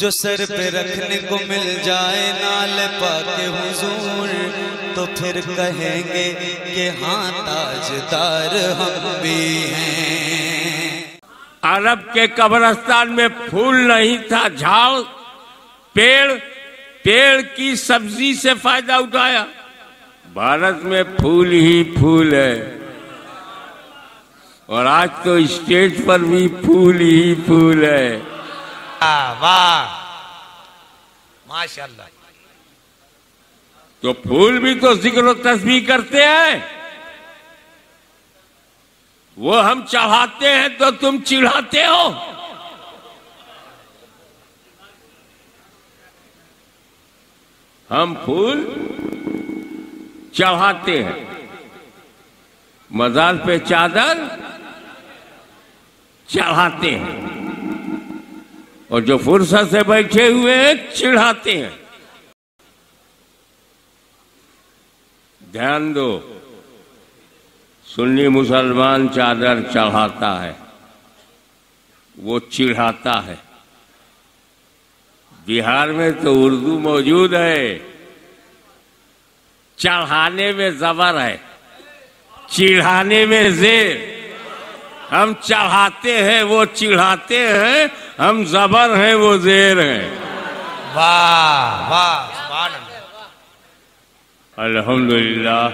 जो सर पे रखने को मिल जाए नाल पाके हुजूर, तो फिर कहेंगे कि हाँ ताजदार हम भी हैं। अरब के कब्रिस्तान में फूल नहीं था, झाड़, पेड़, पेड़ की सब्जी से फायदा उठाया। भारत में फूल ही फूल है, और आज तो स्टेज पर भी फूल ही फूल है। वाह माशाल्लाह। तो फूल भी तो जिक्र और तस्बीह करते हैं, वो हम चढ़ाते हैं तो तुम चिढ़ाते हो। हम फूल चढ़ाते हैं, मजार पे चादर चढ़ाते हैं, और जो फुर्सत से बैठे हुए हैं चिढ़ाते हैं। ध्यान दो, सुन्नी मुसलमान चादर चढ़ाता है, वो चिढ़ाता है। बिहार में तो उर्दू मौजूद है, चढ़ाने में जबर है, चिढ़ाने में जेर। हम चढ़ाते हैं, वो चिढ़ाते हैं, हम जबर हैं, वो जेर हैं। वाह वाह सुभान अल्लाह। अल्हम्दुलिल्लाह।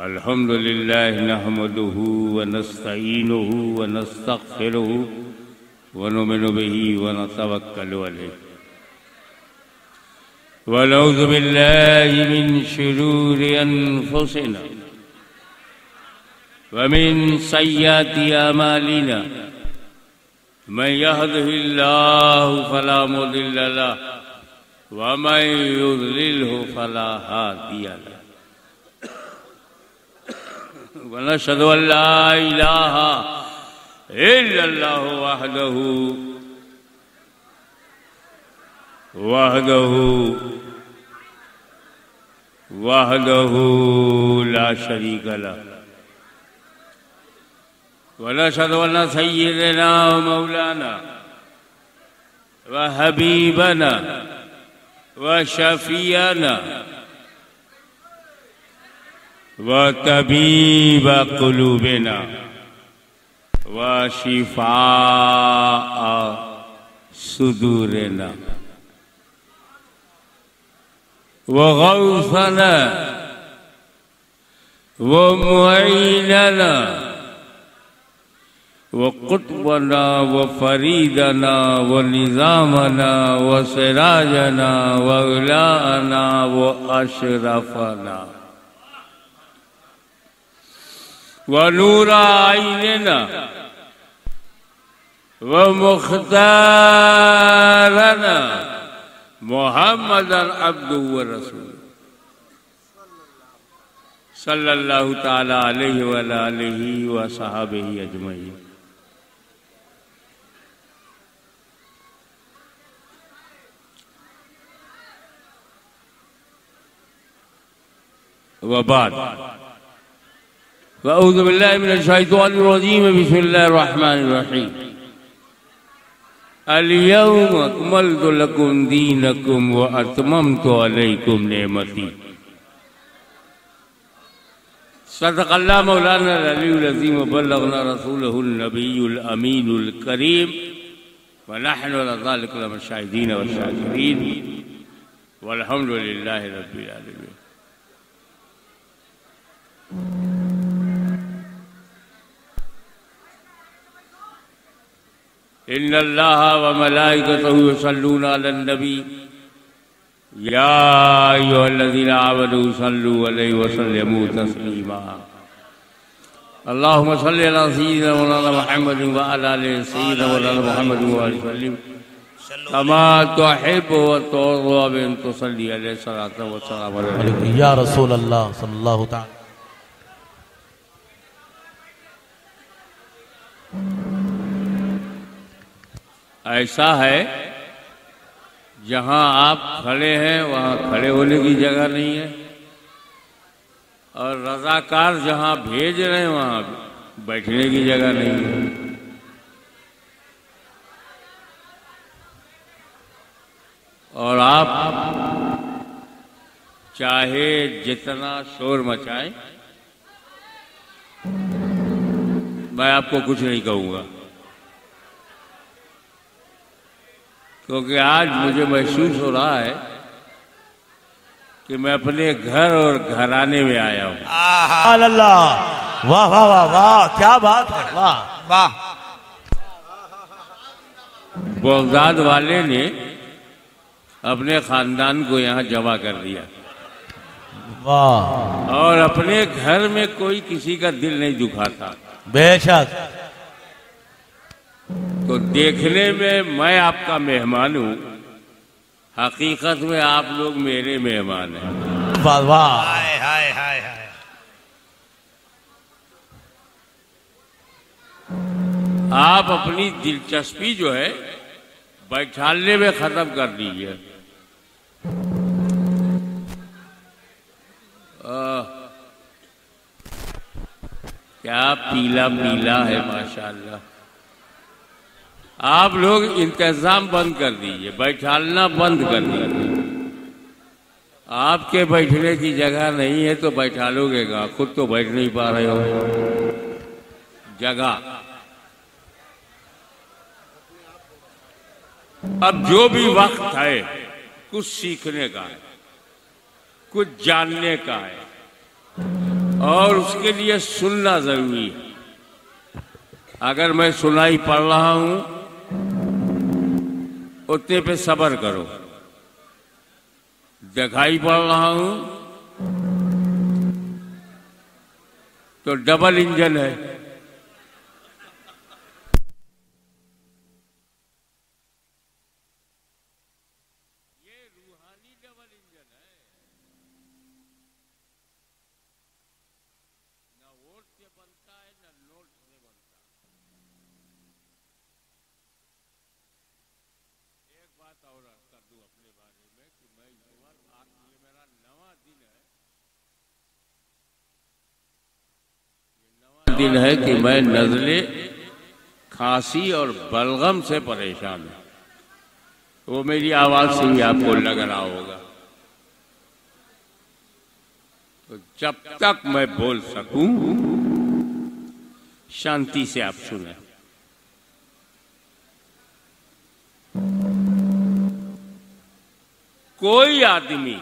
अल्हम्दुलिल्लाह नहमदुहु व नस्तईनुहु व नस्तगफिरुहु व नुमिनु बिही व नतवक्कलु अलैहि व नऊज़ु बिल्लाहि मिन शुरूरि अनफुसिना व मिन सय्यिआति अमालिना। मन यहदिहिल्लाहु फला मुदिल्ल लहु व मन युद्लिलहु फला हादिय लहु। व नशहदु अल्ला इलाहा इल्लल्लाहु वहदहु ला शरीका लहु। व नशहदु अन्न सय्यिदना व मौलाना व हबीबना व शफीअना व तबीब कुलूबिना व शिफा सुदूरना व गौसना व मुईनना व कुतबना व फरीदना व निजामना व सिराजना व उलाना व अशरफना व नूरा आइनना व मुख्तारना मुहम्मदन अब्दुहु व रसूलुहु सल्लल्लाहु ताला अलैहि व आलिहि व सहाबिही अजमईन। व बाद अऊज़ु बिल्लाहि मिनश शैतानिर रजीम बिस्मिल्लाहिर रहमानिर रहीम। अल-यौम अकमलतु लकुम दीनकुम व अतममतु अलैकुम नेमती। सदक़ल्लाहु मौलाना अल-अलीयुल अज़ीम व बल्लगना रसूलहुन नबियुल अमीनुल करीम व नहनु अला ज़ालिका लमिन शाहिदीन व शाकिरीन वल्हम्दुलिल्लाहि रब्बिल आलमीन। इन्नल्लाह व मलाइकतहु युसल्लूना अलन नबी या अय्युहल्लज़ीना आमनू सल्लू अलैहि व सल्लिमू तस्लीमा। अल्लाहुम्मा सल्लि अला सय्यिदिना मौलाना मुहम्मद व अला आलि सय्यिदिना मौलाना मुहम्मद व सल्लिम कमा तुहिब्बु व तुर्ज़ु बिन तुसल्ली अलैहि सलातो व सलाम अलैहि या रसूल अल्लाह सल्लल्लाहु तआला। ऐसा है जहां आप खड़े हैं वहां खड़े होने की जगह नहीं है, और रज़ाकार जहां भेज रहे हैं वहां बैठने की जगह नहीं है। और आप चाहे जितना शोर मचाएं, मैं आपको कुछ नहीं कहूंगा, क्योंकि आज मुझे महसूस हो रहा है कि मैं अपने घर और घराने में आया हूं। अल्लाह, वाह वाह वाह वाह, क्या बात है, वाह वाह। बगदाद वाले ने अपने खानदान को यहाँ जमा कर दिया, वाह, और अपने घर में कोई किसी का दिल नहीं दुखाता। बेशक। तो देखने में मैं आपका मेहमान हूँ, हकीकत में आप लोग मेरे मेहमान हैं। वाह वाह, हाय हाय हाय हाय। आप अपनी दिलचस्पी जो है बैठाने में खत्म कर दीजिए। क्या पीला पीला है माशाल्लाह। आप लोग इंतजाम बंद कर दीजिए, बैठाना बंद कर दीजिए। आपके बैठने की जगह नहीं है तो बैठा लोगे गा, खुद तो बैठ नहीं पा रहे हो। जगह अब जो भी वक्त है कुछ सीखने का है, कुछ जानने का है, और उसके लिए सुनना जरूरी है। अगर मैं सुनाई पढ़ रहा हूं उतने पे सब्र करो, दिखाई पड़ रहा हूं तो डबल इंजन है। ये रूहानी डबल इंजन है, ना वोट से बनता है ना नोट से बनता है। एक बात और कर दूं अपने बारे में कि मैं इस वक्त, आज ये मेरा 9वां दिन है, ये 9वां दिन है कि मैं नज़ले, खांसी और बलगम से परेशान हूं। वो मेरी आवाज से ही आपको लग रहा होगा। तो जब तक मैं बोल सकूं शांति से आप सुने। कोई आदमी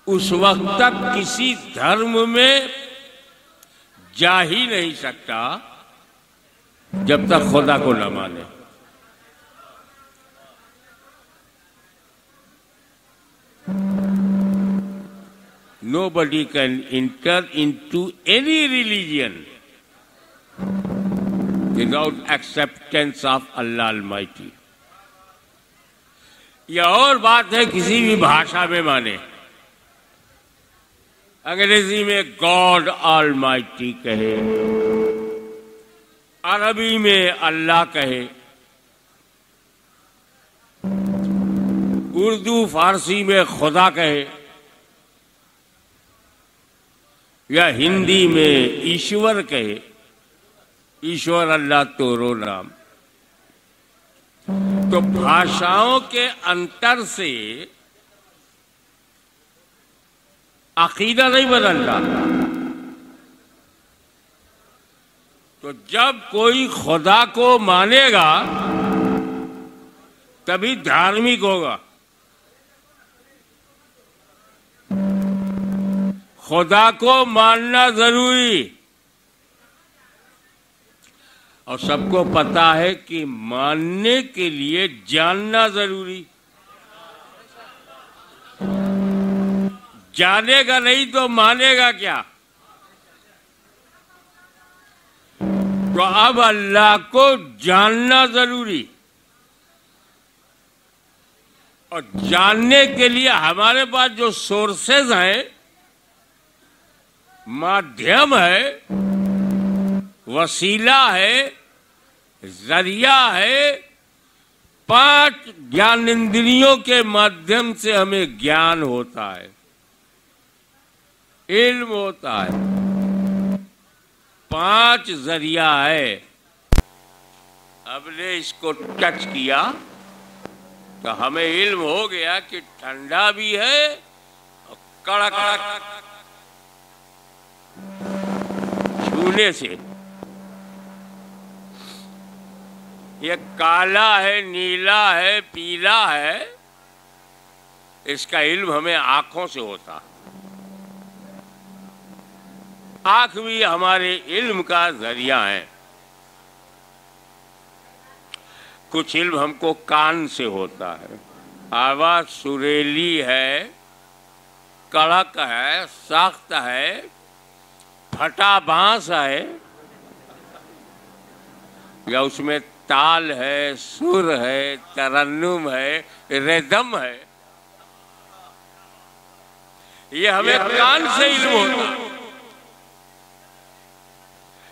उस वक्त तक किसी धर्म में जा ही नहीं सकता जब तक खुदा को न माने। Nobody can enter into any religion without acceptance of Allah Almighty. यह और बात है किसी भी भाषा में माने। अंग्रेजी में गॉड ऑलमाइटी कहे, अरबी में अल्लाह कहे, उर्दू फारसी में खुदा कहे, या हिंदी में ईश्वर कहे। ईश्वर अल्लाह तोरो नाम। तो भाषाओं के अंतर से अकीदा नहीं बदलता। तो जब कोई खुदा को मानेगा तभी धार्मिक होगा। खुदा को मानना जरूरी, और सबको पता है कि मानने के लिए जानना जरूरी। जानेगा नहीं तो मानेगा क्या? तो अब अल्लाह को जानना जरूरी, और जानने के लिए हमारे पास जो सोर्सेज हैं, माध्यम है, वसीला है, जरिया है, 5 ज्ञानेंद्रियों के माध्यम से हमें ज्ञान होता है, इल्म होता है। 5 जरिया है। हमने इसको टच किया तो हमें इल्म हो गया कि ठंडा भी है और कड़क छूने से। ये काला है, नीला है, पीला है, इसका इल्म हमें आंखों से होता। आंख भी हमारे इल्म का जरिया है। कुछ इल्म हमको कान से होता है। आवाज सुरीली है, कड़क है, सख्त है, फटा बांस है, या उसमें ताल है, सुर है, तरन्नुम है, रिदम है, ये हमें कान से इल्म होता है।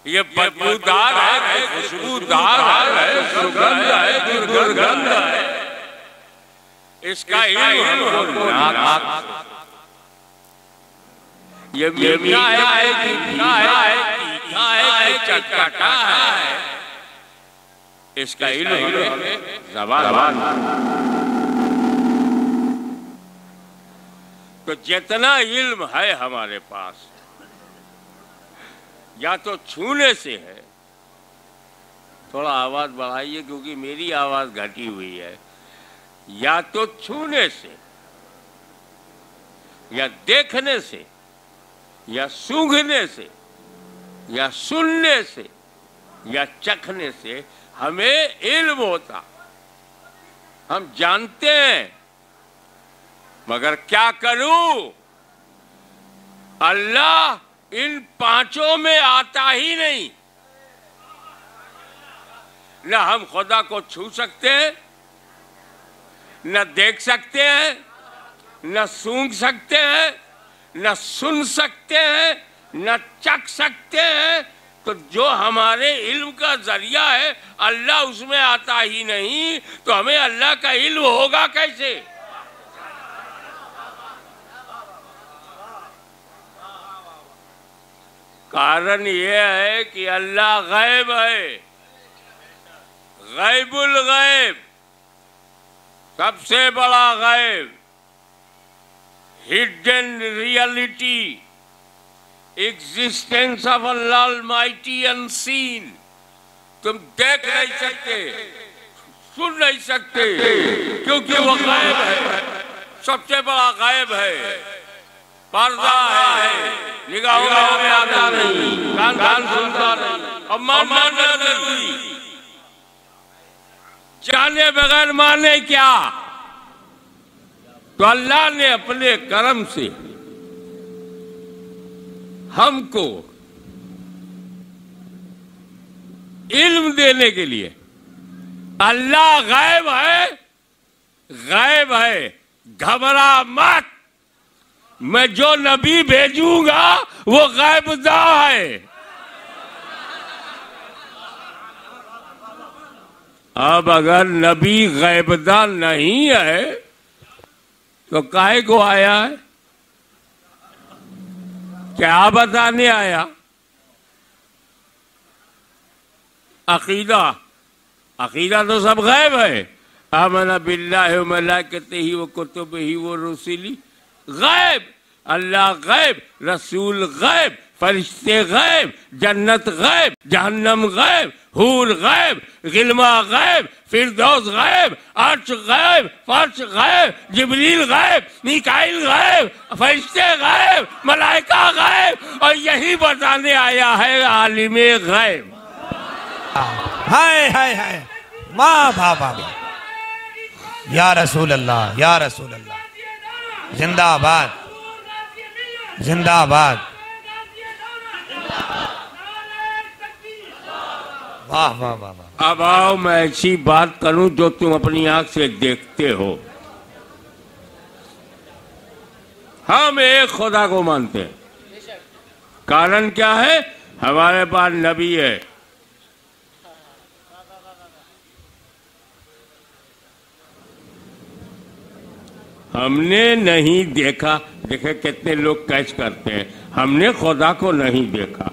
ये बदबूदार है, खुशबूदार है, सुगंध है, दुर्गंध है, इसका इल्म हमको ये मीठा है, तीखा है, चटपटा है, इसका इल्म हमें ज़बान। तो जितना इल्म है हमारे पास, या तो छूने से है, थोड़ा आवाज बढ़ाइए क्योंकि मेरी आवाज घटी हुई है, या तो छूने से, या देखने से, या सूंघने से, या सुनने से, या चखने से हमें इल्म होता। हम जानते हैं, मगर क्या करूं, अल्लाह इन 5 में आता ही नहीं। न हम खुदा को छू सकते हैं, न देख सकते हैं, न सूंघ सकते हैं, न सुन सकते हैं, न चख सकते हैं। तो जो हमारे इल्म का जरिया है अल्लाह उसमें आता ही नहीं, तो हमें अल्लाह का इल्म होगा कैसे? कारण यह है कि अल्लाह गैब है, गैबुल गैब, सबसे बड़ा गैब, hidden reality, existence of Allah almighty unseen. तुम देख नहीं सकते, सुन नहीं सकते, क्योंकि वो गैब है, सबसे बड़ा गैब है, पर्दा है, निगाहों में आता नहीं, कान सुनता नहीं, और मानना जरूरी। जाने बगैर माने क्या? तो अल्लाह ने अपने करम से हमको इल्म देने के लिए, अल्लाह गैब है, गैब है, घबरा मत, मैं जो नबी भेजूंगा वो गैबदा है। अब अगर नबी गैबदा नहीं है तो काहे को आया है? क्या बताने आया? अकीदा, अकीदा तो सब गैब है। आमना बिल्लाहि व मलाइकतिही व कुतुबिही व रुसुलिही, गैब, अल्लाह गैब, रसूल गैब, फरिश्ते गैब, जन्नत गैब, जहन्नम गैब, हूर गैब, गिलमा गैब, फिरदौस गैब, अर्श गैब, फर्श गैब, जिब्रील गैब, मिकाइल गैब, फरिश्ते गैब, मलाइका गैब, और यही बताने आया है आलिमे गैब। हाय हाय हाय, वाह वाह वाह, या रसूल अल्लाह, या रसूल अल्लाह, जिंदाबाद जिंदाबाद, वाह वाह वाह वाह। अब आओ मैं ऐसी बात करूं जो तुम अपनी आंख से देखते हो। हम एक खुदा को मानते हैं। कारण क्या है? हमारे पास नबी है, हमने नहीं देखा। देखे कितने लोग कैच करते हैं, हमने खुदा को नहीं देखा,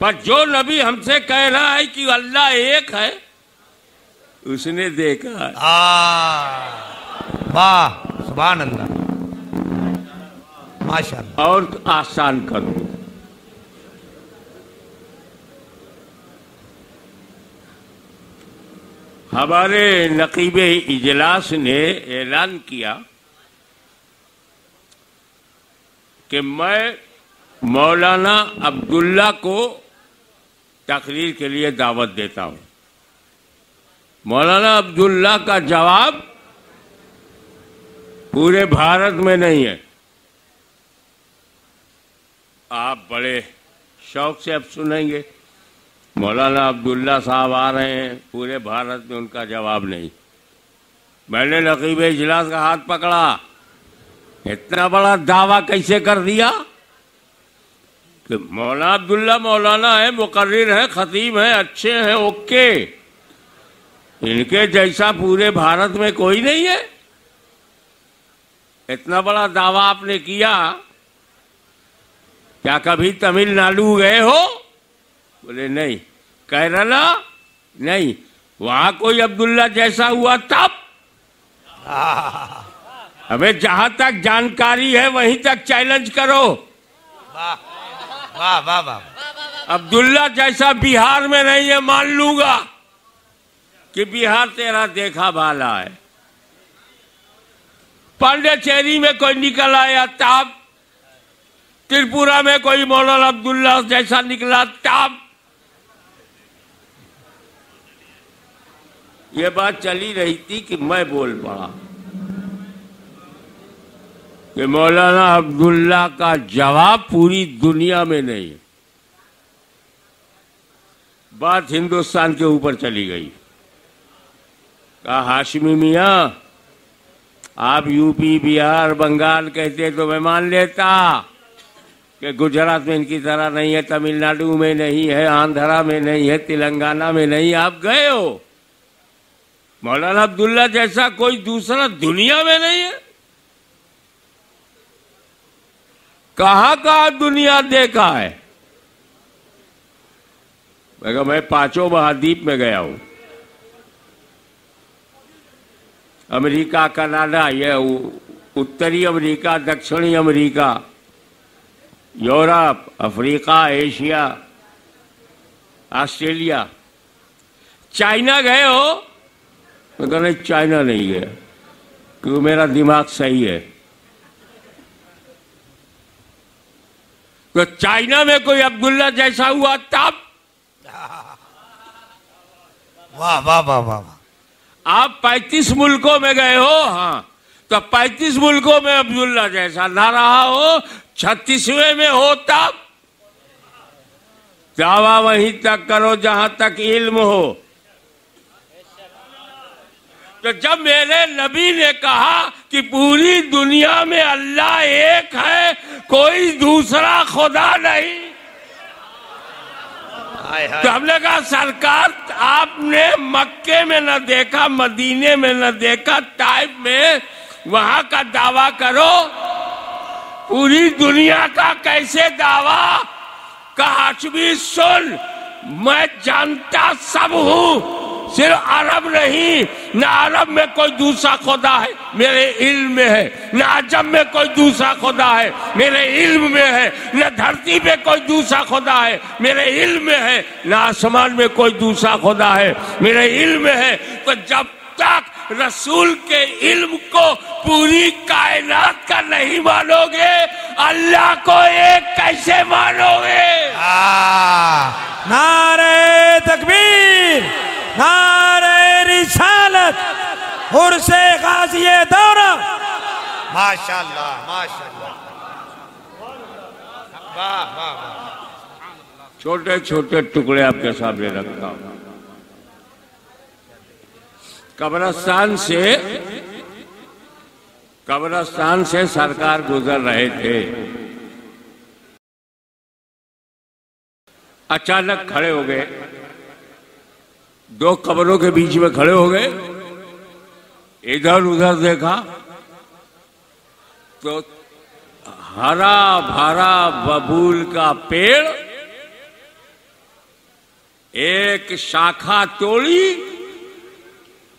पर जो नबी हमसे कह रहा है कि अल्लाह एक है, उसने देखा है। वाह, सुभान अल्लाह, माशाअल्लाह। और आसान कर दो, हमारे नकीबे इजलास ने ऐलान किया कि मैं मौलाना अब्दुल्ला को तकरीर के लिए दावत देता हूं। मौलाना अब्दुल्ला का जवाब पूरे भारत में नहीं है। आप बड़े शौक से अब सुनेंगे। मौलाना अब्दुल्ला साहब आ रहे हैं, पूरे भारत में उनका जवाब नहीं। मैंने नकीब इजलास का हाथ पकड़ा, इतना बड़ा दावा कैसे कर दिया कि मौलाना अब्दुल्ला मौलाना है, मुकर्रिर है, खतीब है, अच्छे हैं, ओके, इनके जैसा पूरे भारत में कोई नहीं है। इतना बड़ा दावा आपने किया, क्या कभी तमिलनाडु गए हो? बोले नहीं। केरला? नहीं। वहां कोई अब्दुल्ला जैसा हुआ तब? हमें जहां तक जानकारी है वहीं तक चैलेंज करो। वाह वाह वाह वाह। अब्दुल्ला जैसा बिहार में नहीं है, मान लूंगा कि बिहार तेरा देखा भाला है। पांडेचेरी में कोई निकल आया तब, त्रिपुरा में कोई मौलाना अब्दुल्ला जैसा निकला तब। ये बात चली रही थी कि मैं बोल पड़ा कि मौलाना अब्दुल्ला का जवाब पूरी दुनिया में नहीं है। बात हिंदुस्तान के ऊपर चली गई। कहा हाशमी मियां, आप यूपी, बिहार, बंगाल कहते तो मैं मान लेता कि गुजरात में इनकी तरह नहीं है, तमिलनाडु में नहीं है, आंध्रा में नहीं है, तेलंगाना में नहीं। आप गए हो, मौलाना अब्दुल्ला जैसा कोई दूसरा दुनिया में नहीं है। कहां कहां दुनिया देखा है? मैं 5 महाद्वीप में गया हूं, अमेरिका, कनाडा, ये उत्तरी अमेरिका, दक्षिणी America, Europe, Africa, Asia, Australia. China गए हो? मैं कहा नहीं, चाइना नहीं गया, क्योंकि मेरा दिमाग सही है। तो चाइना में कोई अब्दुल्ला जैसा हुआ तब? वाह वाह वाह वाह। आप 35 मुल्कों में गए हो, हाँ, तो 35 मुल्कों में अब्दुल्ला जैसा ना रहा हो, 36वें में हो तब? दावा वहीं तक करो जहां तक इल्म हो। तो जब मेरे नबी ने कहा कि पूरी दुनिया में अल्लाह एक है, कोई दूसरा खुदा नहीं, तो हमने कहा सरकार आपने मक्के में न देखा, मदीने में न देखा, ताइफ में, वहां का दावा करो। पूरी दुनिया का कैसे दावा? कहा हाशमी सुन, मैं जानता सब हूं, सिर्फ अरब नहीं, न अरब में कोई दूसरा खुदा है, मेरे इल्म में है, न अजम में कोई दूसरा खुदा है, मेरे इल्म में है, न धरती पे कोई दूसरा खुदा है, मेरे इल्म में है, न आसमान में कोई दूसरा खुदा है, मेरे इल्म में है। तो जब तक रसूल के इल्म को पूरी कायनात का नहीं मानोगे, अल्लाह को एक कैसे मानोगे? नारे तकबीर, नारे रिसालत, उर्से गाज़िए दौरा। माशाअल्लाह माशाअल्लाह, वाह वाह वाह। छोटे छोटे टुकड़े आपके सामने रखता हूं। कब्रिस्तान से सरकार गुजर रहे थे, अचानक खड़े हो गए, 2 कब्रों के बीच में खड़े हो गए, इधर उधर देखा तो हरा भरा बबूल का पेड़ एक शाखा तोड़ी,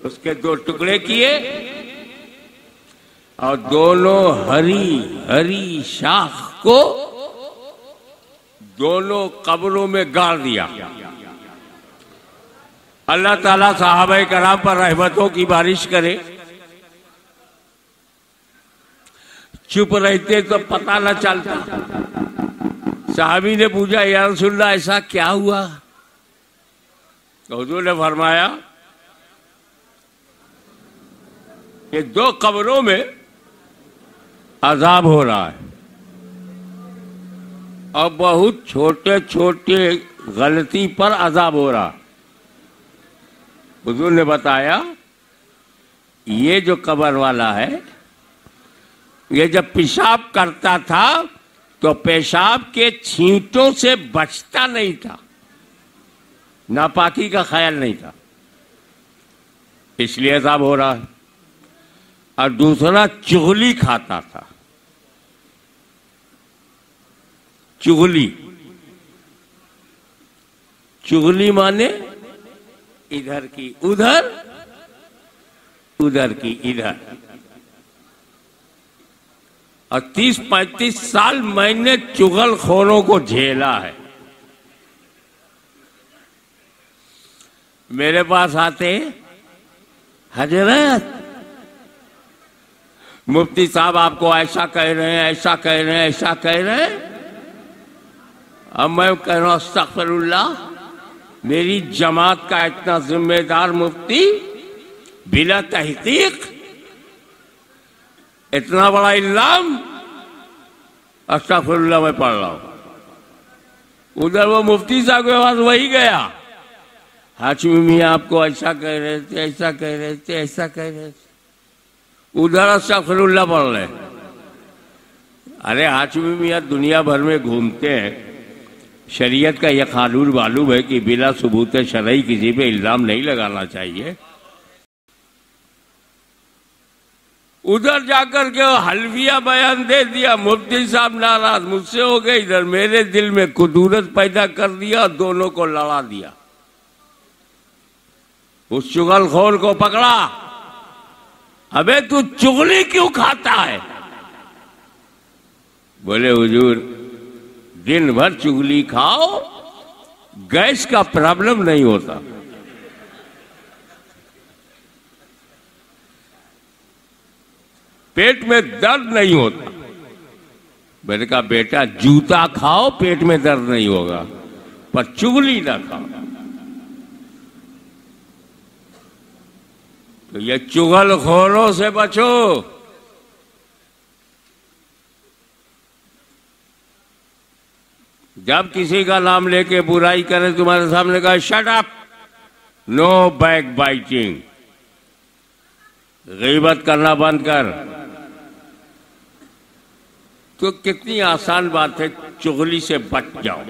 उसके 2 टुकड़े किए और दोनों हरी हरी शाख को दोनों कब्रों में गाड़ दिया। अल्लाह ताला सहाबा कराम पर रहमतों की बारिश करे। चुप रहते तो पता न चलता। साहबी ने पूछा, या रसूलल्लाह ऐसा क्या हुआ? तो हुजूर ने फरमाया कि 2 कब्रों में अजाब हो रहा है और बहुत छोटे छोटे गलती पर अजाब हो रहा। हुजूर ने बताया, ये जो कब्र वाला है, ये जब पेशाब करता था तो पेशाब के छींटों से बचता नहीं था, नापाकी का ख्याल नहीं था, इसलिए अजाब हो रहा है। और दूसरा चुगली खाता था। चुगली, चुगली माने इधर की उधर, उधर की इधर। और 30-35 साल मैंने चुगलखोरों को झेला है। मेरे पास आते, हजरत मुफ्ती साहब आपको ऐसा कह रहे हैं, ऐसा कह रहे हैं, ऐसा कह रहे हैं। अब मैं कह रहा हूं, अस्तगफिरुल्लाह, मेरी जमात का इतना जिम्मेदार मुफ्ती बिला तहकीक इतना बड़ा इल्जाम, अस्तगफिरुल्लाह मैं पढ़ रहा हूं। उधर वो मुफ्ती साहब के पास वही गया, हाशिमी मियां आपको ऐसा कह रहे थे, ऐसा कह रहे थे, ऐसा कह रहे थे। उधर अस्तगफिरुल्लाह पढ़ रहे। अरे हाशिमी मियां दुनिया भर में घूमते हैं, शरीयत का यह कानून मालूम है कि बिना सबूत शरई किसी पे इल्जाम नहीं लगाना चाहिए। उधर जाकर के हल्फिया बयान दे दिया, मुफ्ती साहब नाराज मुझसे हो गए। इधर मेरे दिल में कुदूरत पैदा कर दिया, दोनों को लड़ा दिया। उस चुगलखोर को पकड़ा, अबे तू चुगली क्यों खाता है? बोले हुजूर, दिन भर चुगली खाओ, गैस का प्रॉब्लम नहीं होता। पेट में दर्द नहीं होता। मैंने कहा, बेटा जूता खाओ, पेट में दर्द नहीं होगा, पर चुगली ना खाओ। तो ये चुगलखोरों से बचो। जब किसी का नाम लेके बुराई करे तुम्हारे सामने, कहा shut up, no backbiting, गीबत करना बंद कर। तो कितनी आसान बात है, चुगली से बच जाओ।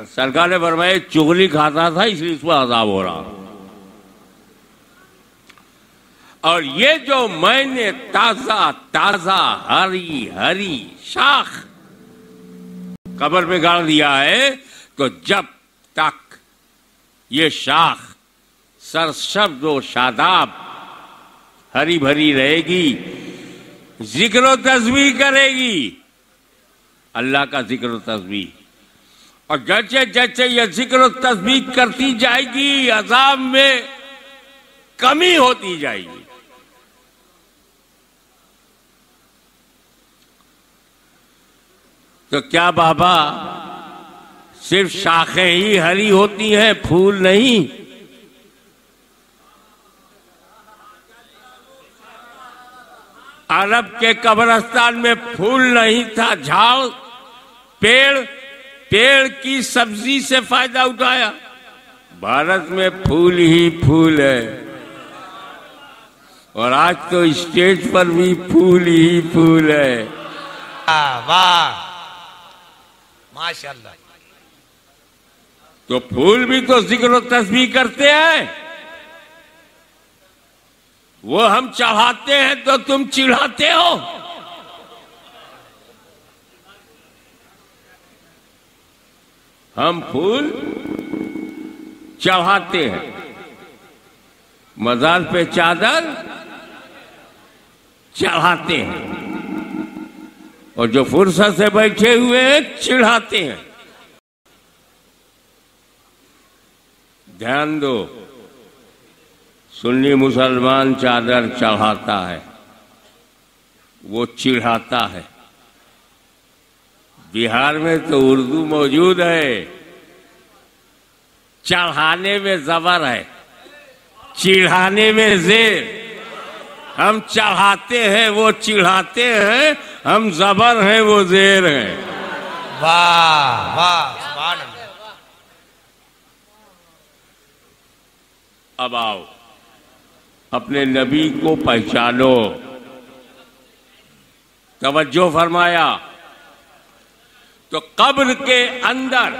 सरकार ने फरमाया चुगली खाता था इसलिए इसको अजाब हो रहा। और ये जो मैंने ताजा ताजा हरी हरी शाख कब्र में गाड़ दिया है, तो जब तक ये शाख सरसब्ज व शादाब हरी भरी रहेगी, जिक्र व तस्बीह करेगी, अल्लाह का जिक्र व तस्बीह। और जैसे जैसे ये जिक्र व तस्बीह करती जाएगी, अजाब में कमी होती जाएगी। तो क्या बाबा सिर्फ शाखें ही हरी होती हैं, फूल नहीं? अरब के कब्रिस्तान में फूल नहीं था, झाड़, पेड़, पेड़ की सब्जी से फायदा उठाया। भारत में फूल ही फूल है, और आज तो स्टेज पर भी फूल ही फूल है। वाह, माशाल्लाह। तो फूल भी तो जिक्र व तस्बीह करते हैं। वो हम चढ़ाते हैं तो तुम चिढ़ाते हो। हम फूल चढ़ाते हैं, मजार पे चादर चढ़ाते हैं, और जो फुर्सत से बैठे हुए हैं चिढ़ाते हैं। ध्यान दो, सुन्नी मुसलमान चादर चढ़ाता है, वो चिढ़ाता है। बिहार में तो उर्दू मौजूद है, चढ़ाने में जबर है, चिढ़ाने में जेर। हम चढ़ाते हैं, वो चिढ़ाते हैं, हम जबर हैं, वो जेर हैं। वाह वाह, सुभान अल्लाह। अब आओ, अपने नबी को पहचानो। तवज्जो फरमाया तो कब्र के अंदर,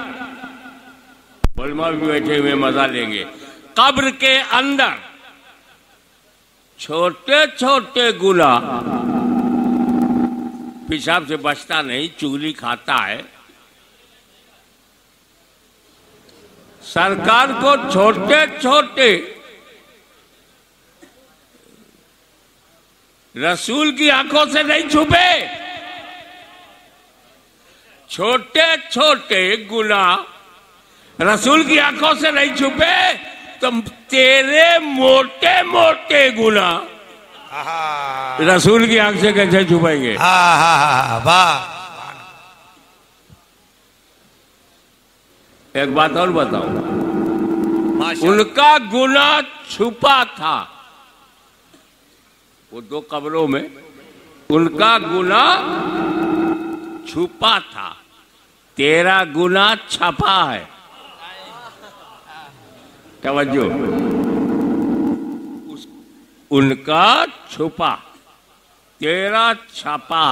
उलमा भी बैठे हुए मजा लेंगे, कब्र के अंदर छोटे छोटे गुनाह, पेशाब से बचता नहीं, चुगली खाता है, सरकार को छोटे छोटे, रसूल की आंखों से नहीं छुपे, छोटे छोटे गुनाह रसूल की आंखों से नहीं छुपे, तो तेरे मोटे मोटे गुनाह रसूल की आंख से कैसे छुपाएंगे? वाह। एक बात और बताओ, उनका गुनाह छुपा था, वो दो कब्रों में उनका गुनाह छुपा था, तेरा गुनाह छपा है। तवज्जो, उनका छुपा, तेरा छपा।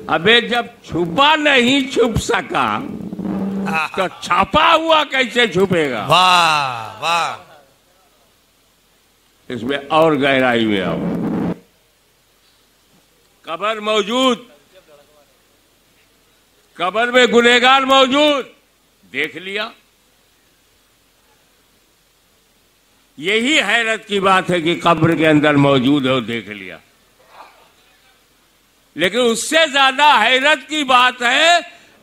अबे जब छुपा नहीं छुप सका तो छपा हुआ कैसे छुपेगा? वाह वाह। इसमें और गहराई में आओ। कब्र मौजूद, कब्र में गुनहगार मौजूद, देख लिया। यही हैरत की बात है कि कब्र के अंदर मौजूद है, देख लिया। लेकिन उससे ज्यादा हैरत की बात है,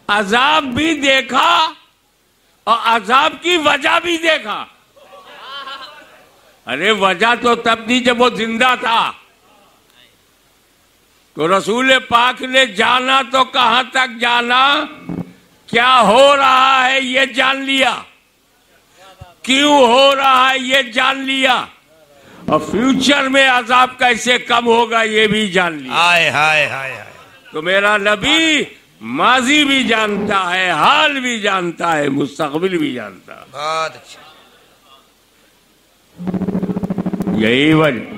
अजाब भी देखा और अजाब की वजह भी देखा। अरे वजह तो तब थी जब वो जिंदा था, तो रसूल पाक ने जाना तो कहां तक जाना, क्या हो रहा है ये जान लिया, क्यों हो रहा है ये जान लिया, और फ्यूचर में अजाब कैसे कम होगा ये भी जान लिया। हाय हाय हाय हाय। तो मेरा नबी माजी भी जानता है, हाल भी जानता है, मुस्तकबिल भी जानता है। बहुत अच्छा। यही वजह,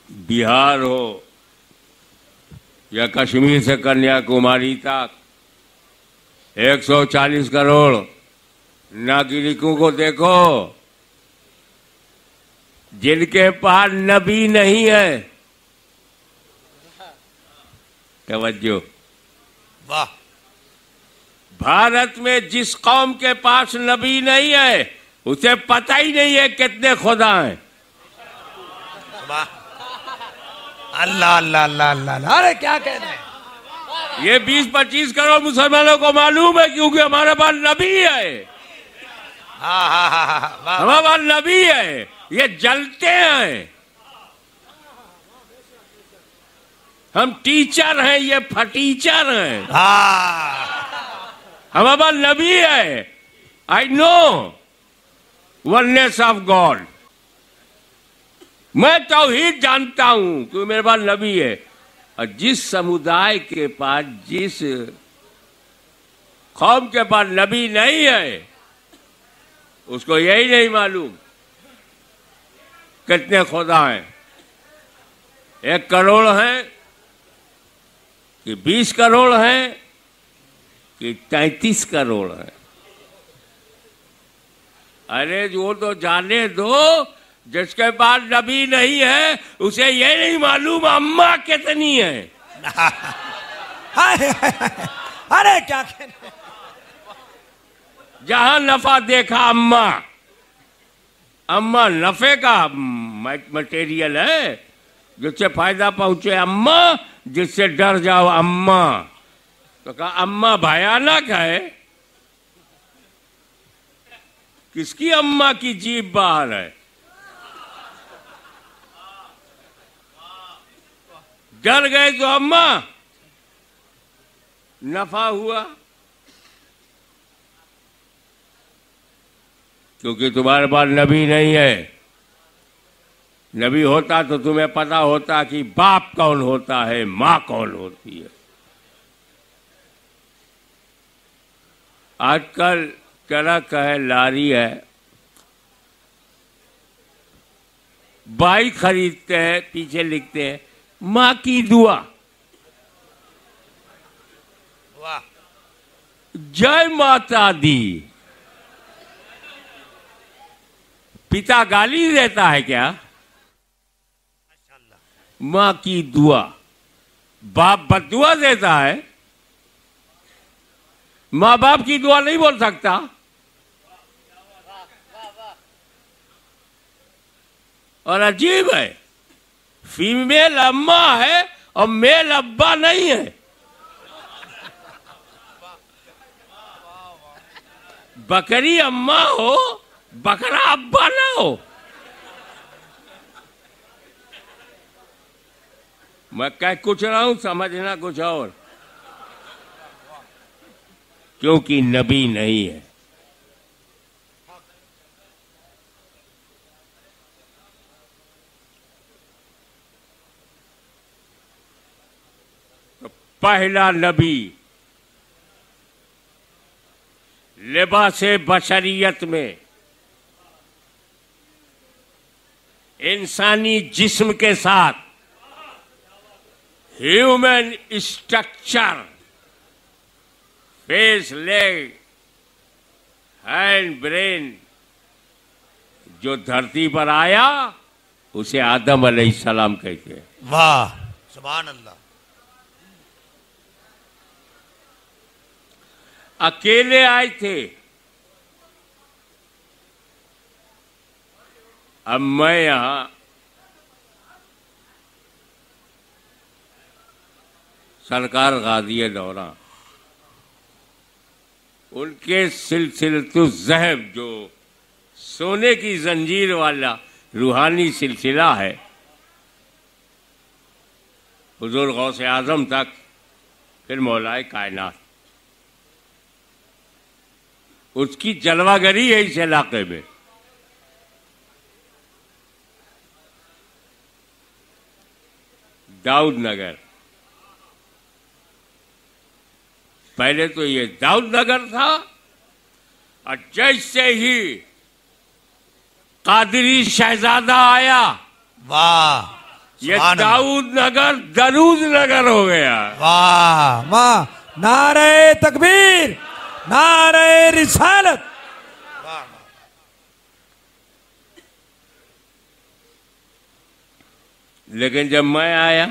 बिहार हो या कश्मीर से कन्याकुमारी तक 140 करोड़ नागरिकों को देखो जिनके पास नबी नहीं है। तवज्जो, वाह। भारत में जिस कौम के पास नबी नहीं है उसे पता ही नहीं है कितने खुदा हैं। वाह, अल्लाह अल्लाह अल्लाह अल्लाह। अरे क्या कह रहे हैं? ये 20-25 करोड़ मुसलमानों को मालूम है, क्योंकि हमारे पास नबी है। हमारे पास नबी है, ये जलते हैं। हम टीचर हैं, ये फटीचर हैं। हमारे पास नबी है। I know oneness of God, मैं तौहीद जानता हूं क्योंकि मेरे पास नबी है। और जिस समुदाय के पास, जिस कौम के पास नबी नहीं है, उसको यही नहीं मालूम कितने खुदा हैं। 1 करोड़ हैं कि 20 करोड़ हैं कि 33 करोड़ हैं। अरे जो तो जाने दो, जिसके पास नबी नहीं है उसे ये नहीं मालूम अम्मा कितनी है। अरे क्या कहने? जहां नफा देखा अम्मा, अम्मा नफे का मटेरियल है, जिससे फायदा पहुंचे अम्मा, जिससे डर जाओ अम्मा। तो कहा अम्मा भयानक है। किसकी अम्मा की जीभ बाहर है? डर गए तो अम्मा, नफा हुआ। क्योंकि तुम्हारे पास नबी नहीं है। नबी होता तो तुम्हें पता होता कि बाप कौन होता है, मां कौन होती है। आजकल ट्रक है, लारी है, बाइक खरीदते हैं, पीछे लिखते हैं मां की दुआ। वाह, जय माता दी। पिता गाली देता है क्या? मां की दुआ। बाप बददुआ देता है, मां बाप की दुआ नहीं बोल सकता। और अजीब है, फीमेल अम्मा है और मेल अब्बा नहीं है। बकरी अम्मा हो, बकरा अब्बा ना हो। मैं कह कुछ रहा हूं, समझना कुछ और। क्योंकि नबी नहीं है। तो पहला नबी लिबासे बशरियत में इंसानी जिस्म के साथ human structure, face, leg, hand, brain जो धरती पर आया उसे आदम अलैहिस्सलाम कहते हैं। वाह, सुभान अल्लाह। अकेले आए थे। अब मैं यहां सरकार गादिए दौरा, उनके सिलसिलतु ज़हब जो सोने की जंजीर वाला रूहानी सिलसिला है, हुजूर गौसे आजम तक, फिर मौलाए कायनात, उसकी जलवागरी है इस इलाके में। दाऊद नगर, पहले तो ये दाऊद नगर था, और जैसे ही कादरी शहजादा आया, वाह, ये दाऊद नगर दरूद नगर हो गया। वाह वाह, नारे तकबीर, नारे रिसालत। लेकिन जब मैं आया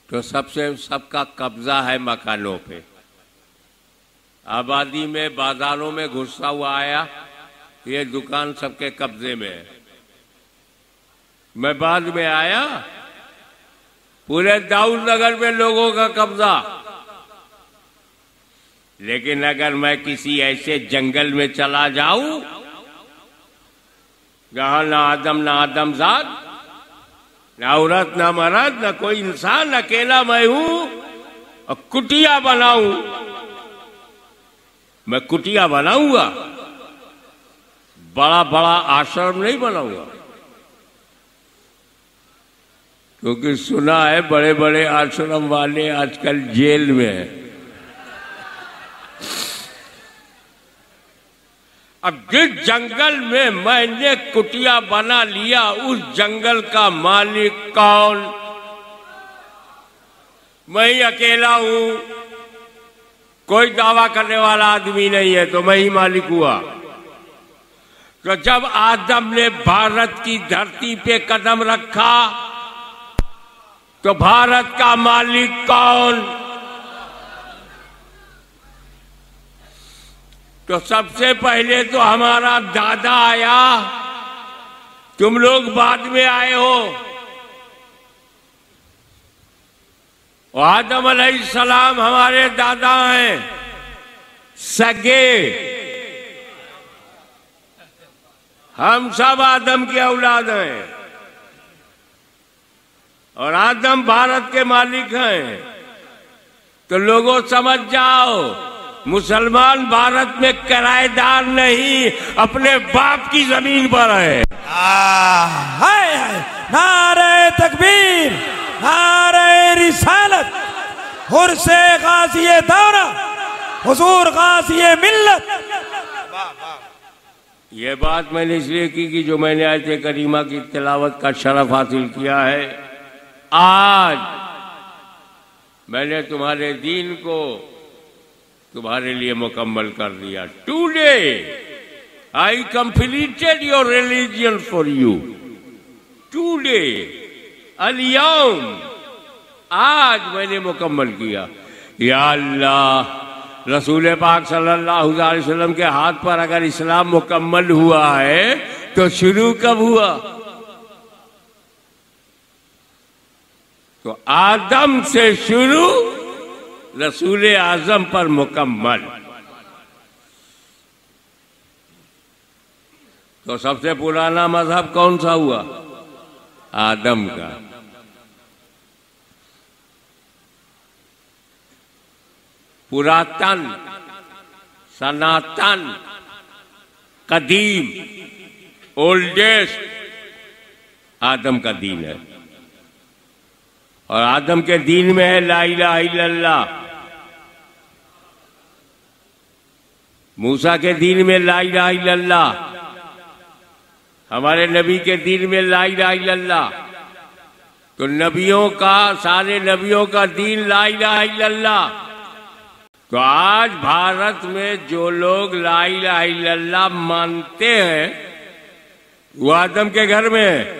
तो सबका कब्जा है मकानों पे। आबादी में, बाजारों में घुसा हुआ आया, ये दुकान सबके कब्जे में है। मैं बाद में आया, पूरे दाऊद नगर में लोगों का कब्जा। लेकिन अगर मैं किसी ऐसे जंगल में चला जाऊं जहां ना आदमजाद, ना औरत, ना मर्द, ना कोई इंसान, अकेला मैं हूं, और कुटिया बनाऊं, मैं कुटिया बनाऊंगा, बड़ा बड़ा आश्रम नहीं बनाऊंगा। क्योंकि सुना है बड़े बड़े आश्रम वाले आजकल जेल में हैं। अब जिस जंगल में मैंने कुटिया बना लिया, उस जंगल का मालिक कौन? मैं ही अकेला हूं, कोई दावा करने वाला आदमी नहीं है, तो मैं ही मालिक हुआ। तो जब आदम ने भारत की धरती पे कदम रखा तो भारत का मालिक कौन? तो सबसे पहले तो हमारा दादा आया, तुम लोग बाद में आए हो। आदम अलैहिस्सलाम हमारे दादा हैं, सगे। हम सब आदम की औलाद हैं और आदम भारत के मालिक हैं। तो लोगों समझ जाओ, मुसलमान भारत में किराएदार नहीं, अपने बाप की जमीन पर है। हाय हाय, नारे तकबीर, नारे रिसालत, हुर्से गाज़िए दौरा, हुजूर गाज़िए मिल्लत। ये बात मैंने इसलिए की कि जो मैंने आयत करीमा की तिलावत का शरफ हासिल किया है, आज मैंने तुम्हारे दीन को तुम्हारे लिए मुकम्मल कर दिया। Today I completed your religion for you. Today, अल-यौम, आज मैंने मुकम्मल किया। या अल्लाह, रसूल पाक सल्लल्लाहु अलैहि वसल्लम के हाथ पर अगर इस्लाम मुकम्मल हुआ है तो शुरू कब हुआ? तो आदम से शुरू, रसूल आजम पर मुकम्मल। तो सबसे पुराना मजहब कौन सा हुआ? आदम का। पुरातन, सनातन, कदीम, ओल्डेस्ट आदम का दीन है। और आदम के दीन में है ला इलाहा इल्लल्लाह। मूसा के दीन में ला इलाहा इल्लल्लाह, हमारे नबी के दीन में ला इलाहा इल्लल्लाह। तो नबियों का, सारे नबियों का दीन ला इलाहा इल्लल्लाह। तो आज भारत में जो लोग ला इलाहा इल्लल्लाह मानते हैं वो आदम के घर में है,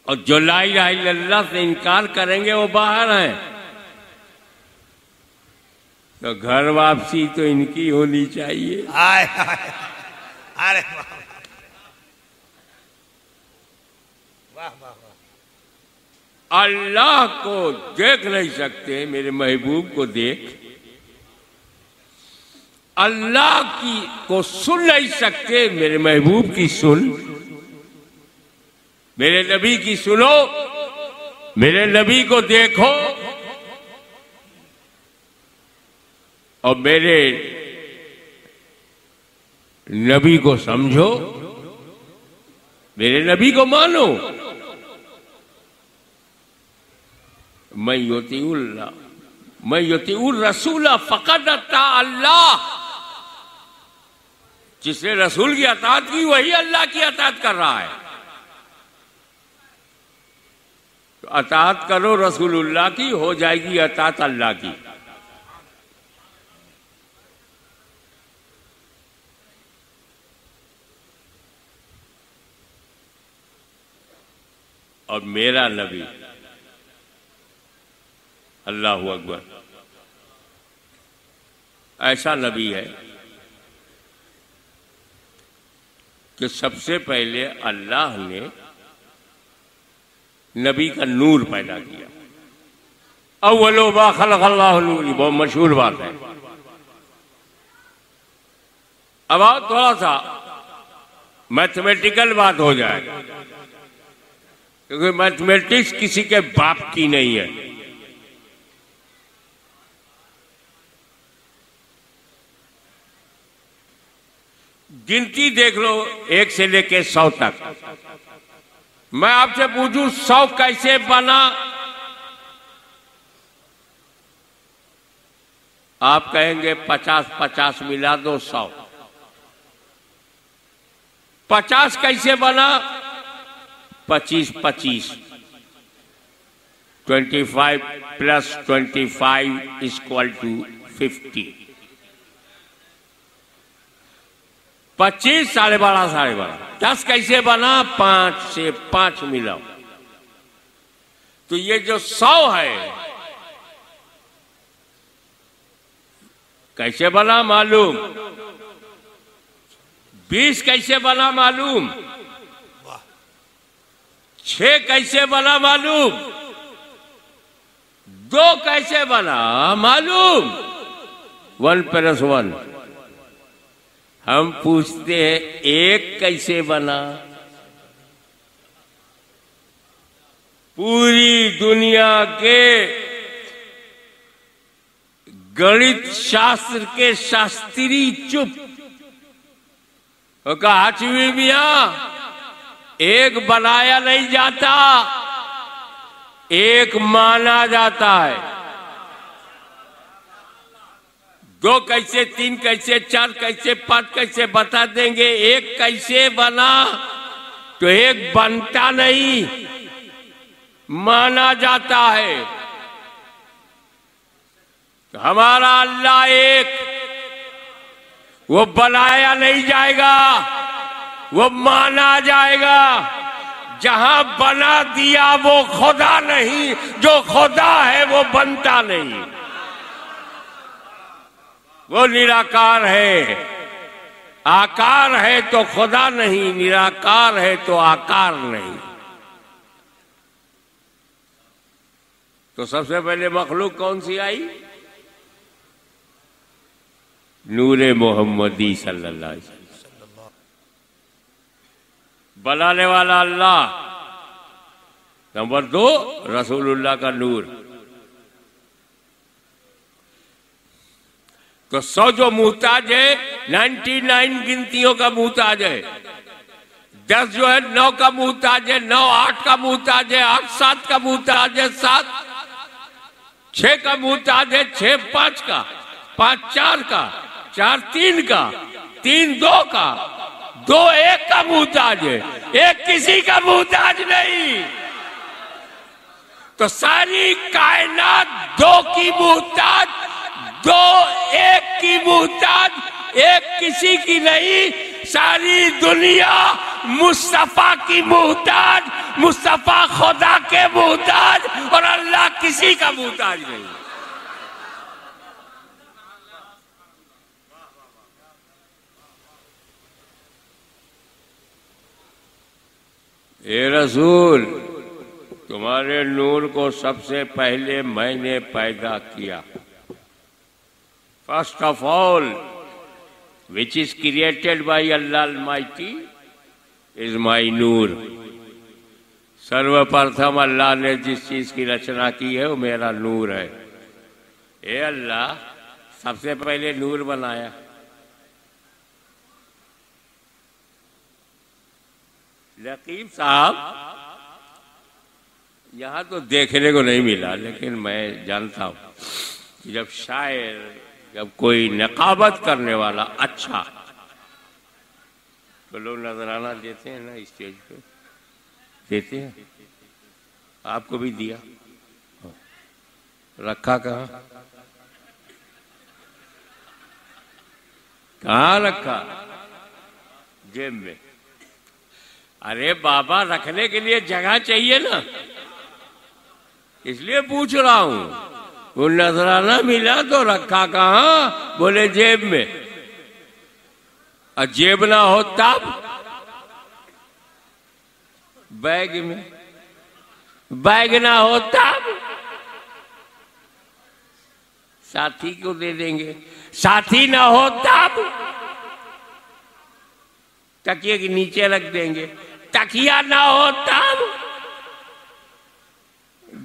और जो ला इलाहा इल्लल्लाह से इनकार करेंगे वो बाहर हैं। तो घर वापसी तो इनकी होनी चाहिए। अरे वाह वाह, अल्लाह को देख नहीं सकते, मेरे महबूब को देख। अल्लाह की को सुन नहीं सकते, मेरे महबूब की सुन। मेरे नबी की सुनो, मेरे नबी को देखो, और मेरे नबी को समझो, मेरे नबी को मानो। मैं युतीउर रसूला फक़द अता अल्लाह। जिसने रसूल की अताअत की वही अल्लाह की अताअत कर रहा है। तो अताअत करो रसूलुल्लाह की, हो जाएगी अताअत अल्लाह की। और मेरा नबी, अल्लाहु अकबर, ऐसा नबी है कि सबसे पहले अल्लाह ने नबी का नूर पैदा किया। अव्वलो मा खलक़ल्लाहु नूर, बहुत मशहूर बात है। अब आप थोड़ा सा मैथमेटिकल बात हो जाएगा, क्योंकि मैथमेटिक्स किसी के बाप की नहीं है। गिनती देख लो 1 से लेके 100 तक। मैं आपसे पूछूं 100 कैसे बना? आप कहेंगे 50-50 मिला दो 100। 50 कैसे बना? 25-25, 25 + 25 = 50। 25 12.5 12.5। 10 कैसे बना? 5 से 5 मिलाओ। तो ये जो 100 है, कैसे बना मालूम? 20 कैसे बना मालूम? 6 कैसे बना मालूम? 2 कैसे बना मालूम? 1+1। हम पूछते हैं 1 कैसे बना? पूरी दुनिया के गणित शास्त्र के शास्त्री चुप। वो कहा चुवी मियां, 1 बनाया नहीं जाता, 1 माना जाता है। 2 कैसे, 3 कैसे, 4 कैसे, 5 कैसे बता देंगे। 1 कैसे बना? तो 1 बनता नहीं, माना जाता है। तो हमारा अल्लाह एक, वो बनाया नहीं जाएगा, वो माना जाएगा। जहां बना दिया वो खुदा नहीं, जो खुदा है वो बनता नहीं। वो निराकार है। आकार है तो खुदा नहीं, निराकार है तो आकार नहीं। तो सबसे पहले मखलूक कौन सी आई? नूरे मोहम्मदी सल्लल्लाहु अलैहि वसल्लम। बनाने वाला अल्लाह। नंबर 2 रसूलुल्लाह का नूर। तो 100 जो मुहताज है, 99 गिनतियों का मुहताज है। 10 जो है 9 का मुहताज है, 9 8 का मुहताज है, 8 7 का मुहताज है, 7 6 का मुहताज है, 6 5 का, 5 4 का, 4 3 का, 3 2 का, 2 1 का मुहताज है। 1 किसी का मुहताज नहीं। तो सारी कायनात 2 की मुहताज, 2 1 की मुहताज, 1 किसी की नहीं। सारी दुनिया मुस्तफा की मुहताज, मुस्तफा खुदा के मुहताज, और अल्लाह किसी का मुहताज नहीं। ए रसूल, तुम्हारे नूर को सबसे पहले मैंने पैदा किया। First of all which is created by Allah Almighty is my नूर। सर्वप्रथम अल्लाह ने जिस चीज की रचना की है वो मेरा नूर है। ए अल्लाह, सबसे पहले नूर बनाया। लकीब साहब, यहां तो देखने को नहीं मिला, लेकिन मैं जानता हूं कि जब शायर, जब कोई नकाबत करने वाला अच्छा, तो लोग नजराना देते हैं ना, स्टेज पे देते हैं। आपको भी दिया, रखा कहाँ? कहाँ रखा? जेब में। अरे बाबा, रखने के लिए जगह चाहिए ना, इसलिए पूछ रहा हूं। वो नजराना मिला तो रखा कहाँ? बोले जेब में। और जेब ना हो तब बैग में, बैग ना हो तब साथी को दे देंगे, साथी ना हो तब तकिए के नीचे रख देंगे, तकिया ना हो तब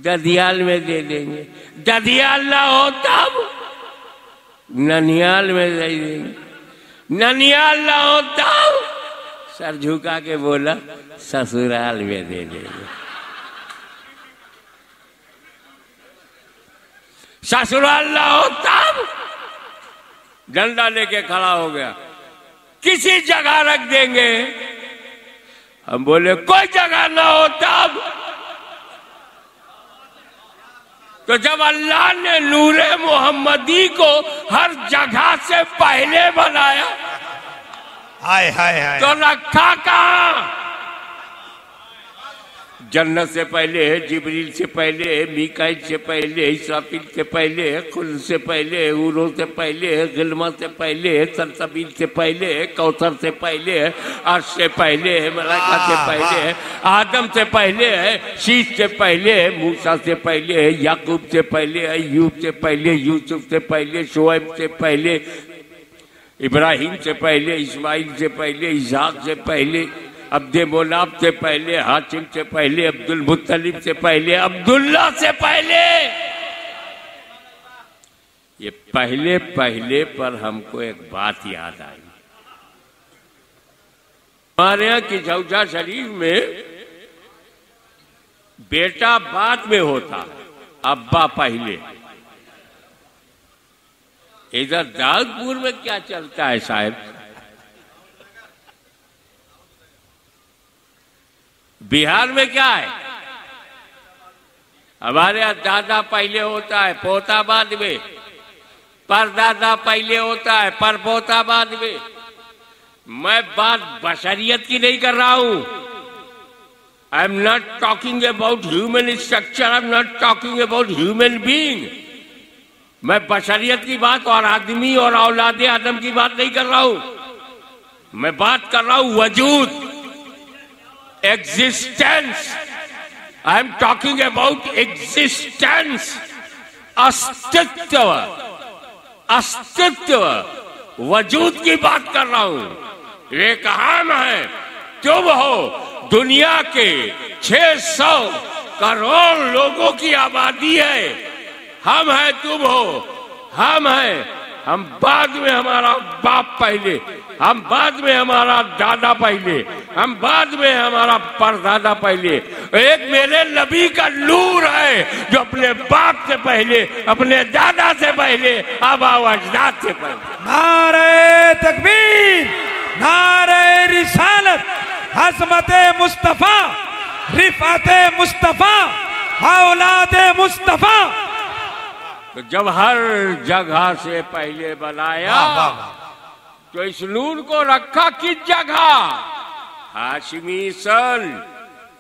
ददियाल में दे देंगे, ददियाल ना हो तब ननियाल में दे देंगे, ननियाल ना हो तब सर झुका के बोला ससुराल में दे देंगे। ससुराल ना हो तब डंडा लेके खड़ा हो गया, किसी जगह रख देंगे। हम बोले कोई जगह ना हो तब। तो जब अल्लाह ने नूरे मोहम्मदी को हर जगह से पहले बनाया, हाय हाय हाय, तो रखा कहाँ? जन्नत से पहले है, जिब्रील से पहले है, मीकाईल से पहले है, इसराफील से पहले है, खुल से पहले है, उरो से पहले है, गिलमा से पहले है, सलसबील से पहले है, कौसर से पहले है, अर्श से पहले है, मलाइका से पहले है, आदम से पहले है, शीश से पहले है, मूसा से पहले है, याकूब से पहले है, अय्यूब से पहले, यूसुफ से पहले, शुएब से पहले, इब्राहिम से पहले, इस्माइल से पहले, इसहाक से पहले, अब्दे मोलाब से पहले, हाशिम से पहले, अब्दुल मुत्तलिब से पहले, अब्दुल्ला से पहले। ये पहले पहले पर हमको एक बात याद आई। हमारे यहाँ की जौजा शरीफ में बेटा बाद में होता, अब्बा पहले। इधर दाऊदपुर में क्या चलता है साहब? बिहार में क्या है? हमारे यहाँ दादा पहले होता है, पोता बाद में, परदादा पहले होता है, परपोता बाद में। मैं बात बशरियत की नहीं कर रहा हूं। I am not talking about human structure, I am not talking about human being. मैं बशरियत की बात और आदमी और औलादे आदम की बात नहीं कर रहा हूं। मैं बात कर रहा हूं वजूद, existence. I am talking about existence. अस्तित्व, अस्तित्व, वजूद की बात कर रहा हूं। एक हम है, तुम हो, दुनिया के 600 करोड़ लोगों की आबादी है। हम है, तुम हो, हम है। हम बाद में हमारा बाप पहले, हम बाद में हमारा दादा पहले, हम बाद में हमारा परदादा पहले। एक मेरे नबी का नूर है जो अपने बाप से पहले, अपने दादा से पहले, आबा व अजदाद से पहले। नारे तकबीर, नारे रिसालत, हज़मते मुस्तफा, रिफाते मुस्तफा, औलादे मुस्तफा। तो जब हर जगह से पहले बनाया तो इस नूर को रखा किस जगह? हाशमी सन,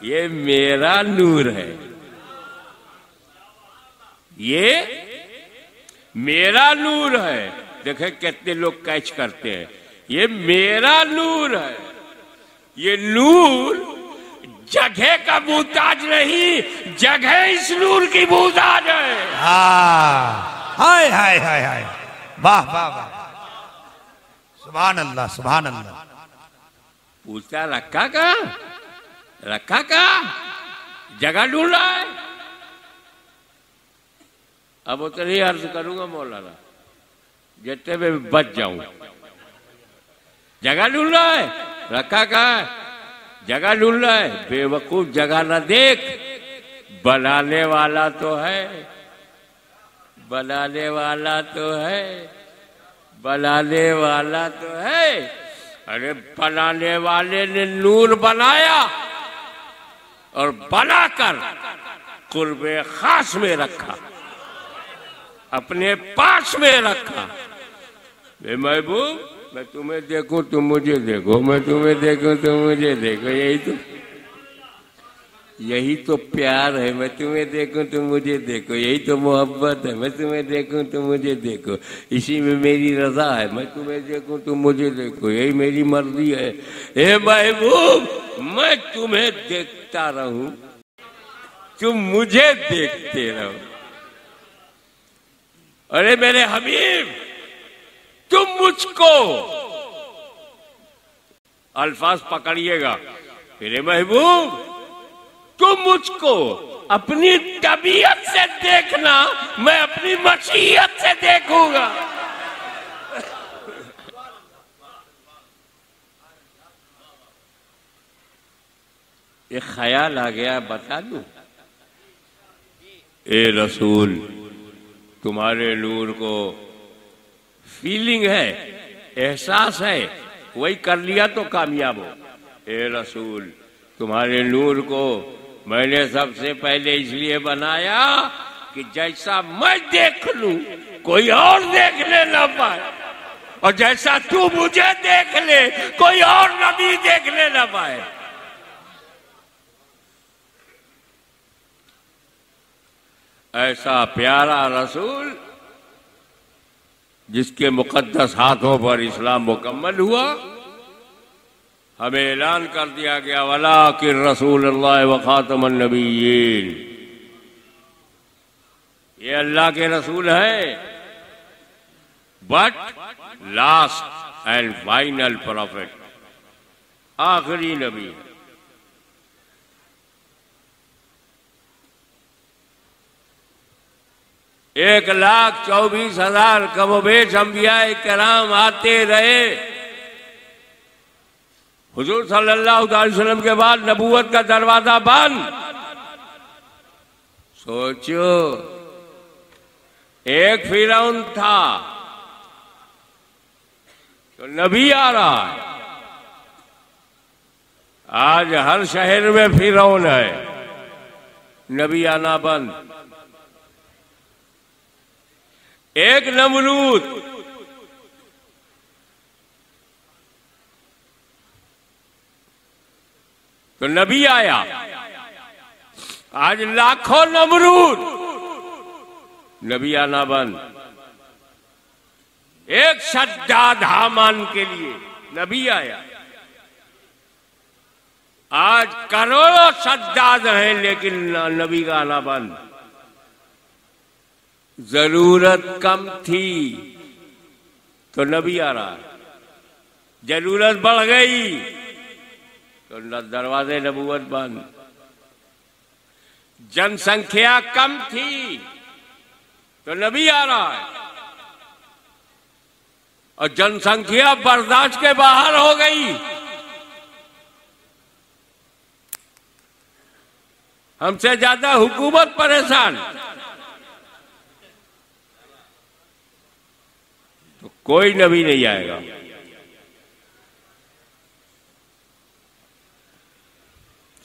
ये मेरा नूर है, ये मेरा नूर है। देखे कितने लोग कैच करते हैं, ये मेरा नूर है। ये नूर जगह का मुहताज नहीं, जगह इस नूर की मुहताज है। हाय हाय हाय हाय, वाह वाह वाह, सुभान अल्लाह सुभान अल्लाह। पूछता रखा का, रखा का, जगह ढूंढ रहा है। अब उतनी अर्ज करूंगा मौलाना, जितने में बच जाऊं। जगह ढूंढ रहा है, रखा कहा है? जगह ढूंढ रहा है। बेवकूफ, जगह न देख, बनाने वाला तो है, बनाने वाला तो है, बनाने वाला तो है। अरे बनाने वाले ने नूर बनाया और बनाकर कुर्बे खास में रखा, अपने पास में रखा। महबूब, मैं तुम्हें देखूं तुम मुझे देखो, मैं तुम्हें देखूं तुम मुझे देखो। यही तो प्यार है। मैं तुम्हें देखूं तुम मुझे देखो, यही तो मोहब्बत है। मैं तुम्हें देखूं तुम मुझे देखो, इसी में मेरी रजा है। मैं तुम्हें देखूं तुम मुझे देखो, यही मेरी मर्जी है। ए महबूब, मैं तुम्हें देखता रहूं, तुम मुझे देखते रहो। अरे मेरे हबीब, तुम मुझको, अल्फाज पकड़िएगा, मेरे महबूब तुम मुझको अपनी तबीयत से देखना, मैं अपनी मशीयत से देखूंगा। एक ख्याल आ गया, बता दूं? ए रसूल, तुम्हारे नूर को फीलिंग है, एहसास है, वही कर लिया तो कामयाब हो। ए रसूल, तुम्हारे नूर को मैंने सबसे पहले इसलिए बनाया कि जैसा मैं देख लूं कोई और देखने ना पाए, और जैसा तू मुझे देख ले कोई और नबी देखने ना पाए। ऐसा प्यारा रसूल जिसके मुकद्दस हाथों पर इस्लाम मुकम्मल हुआ, हमें ऐलान कर दिया गया वला कि रसूलुल्लाह व खातमुन नबिय्यीन, ये अल्लाह के रसूल हैं but last and final profit, आखिरी नबी है। एक 1,24,000 कमोबेश अंबियाए किराम आते रहे। हुजूर सल्लल्लाहु अलैहि वसल्लम के बाद नबूवत का दरवाजा बंद। सोचो, एक फिरौन था तो नबी आ रहा है। आज हर शहर में फिरौन है, नबी आना बंद। एक नमरूद, तो नबी आया। आज लाखों नमरूद, नबी आना बंद। एक शद्दाद हामान के लिए नबी आया। आज करोड़ों शद्दाद हैं लेकिन नबी का आना बंद। जरूरत कम थी तो नबी आ रहा है, जरूरत बढ़ गई तो दरवाजे नबूवत बंद। जनसंख्या कम थी तो नबी आ रहा है, और जनसंख्या बर्दाश्त के बाहर हो गई। हमसे ज्यादा हुकूमत परेशान, तो कोई नबी नहीं आएगा।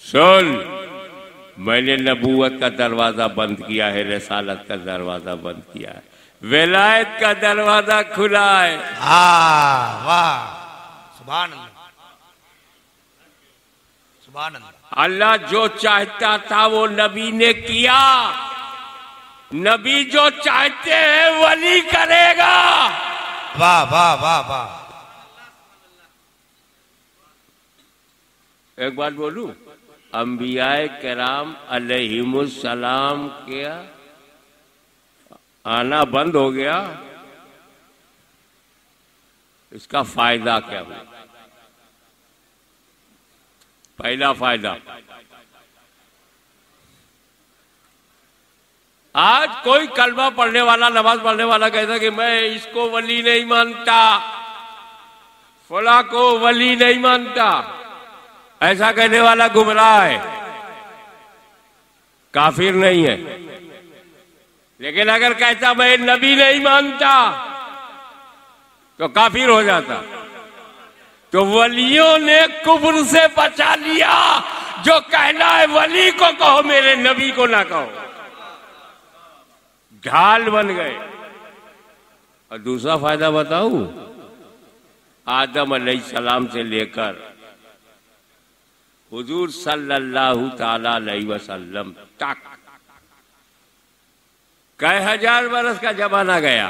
सुन, मैंने नबूवत का दरवाजा बंद किया है, रिसालत का दरवाजा बंद किया है, विलायत का दरवाजा खुला है। वाह, सुभान अल्लाह, सुभान अल्लाह। अल्लाह जो चाहता था वो नबी ने किया। नबी जो चाहते हैं वली करेगा। वाह वाह वाह वाह। एक बात बोलूं, अंबियाए किराम अलैहिमुस्सलाम क्या आना बंद हो गया, इसका फायदा क्या हुआ? पहला फायदा, आज कोई कलमा पढ़ने वाला, नमाज पढ़ने वाला कहता कि मैं इसको वली नहीं मानता, फला को वली नहीं मानता, ऐसा कहने वाला गुमराह है, काफिर नहीं है। लेकिन अगर कहता मैं नबी नहीं मानता तो काफिर हो जाता। तो वलियों ने कुफ्र से बचा लिया। जो कहना है वली को कहो, मेरे नबी को ना कहो, ढाल बन गए। और दूसरा फायदा बताऊं, आदम अलैहिस्सलाम से लेकर हुजूर सल्लल्लाहु ताला अलैहि वसल्लम तक कई हजार बरस का जमाना गया।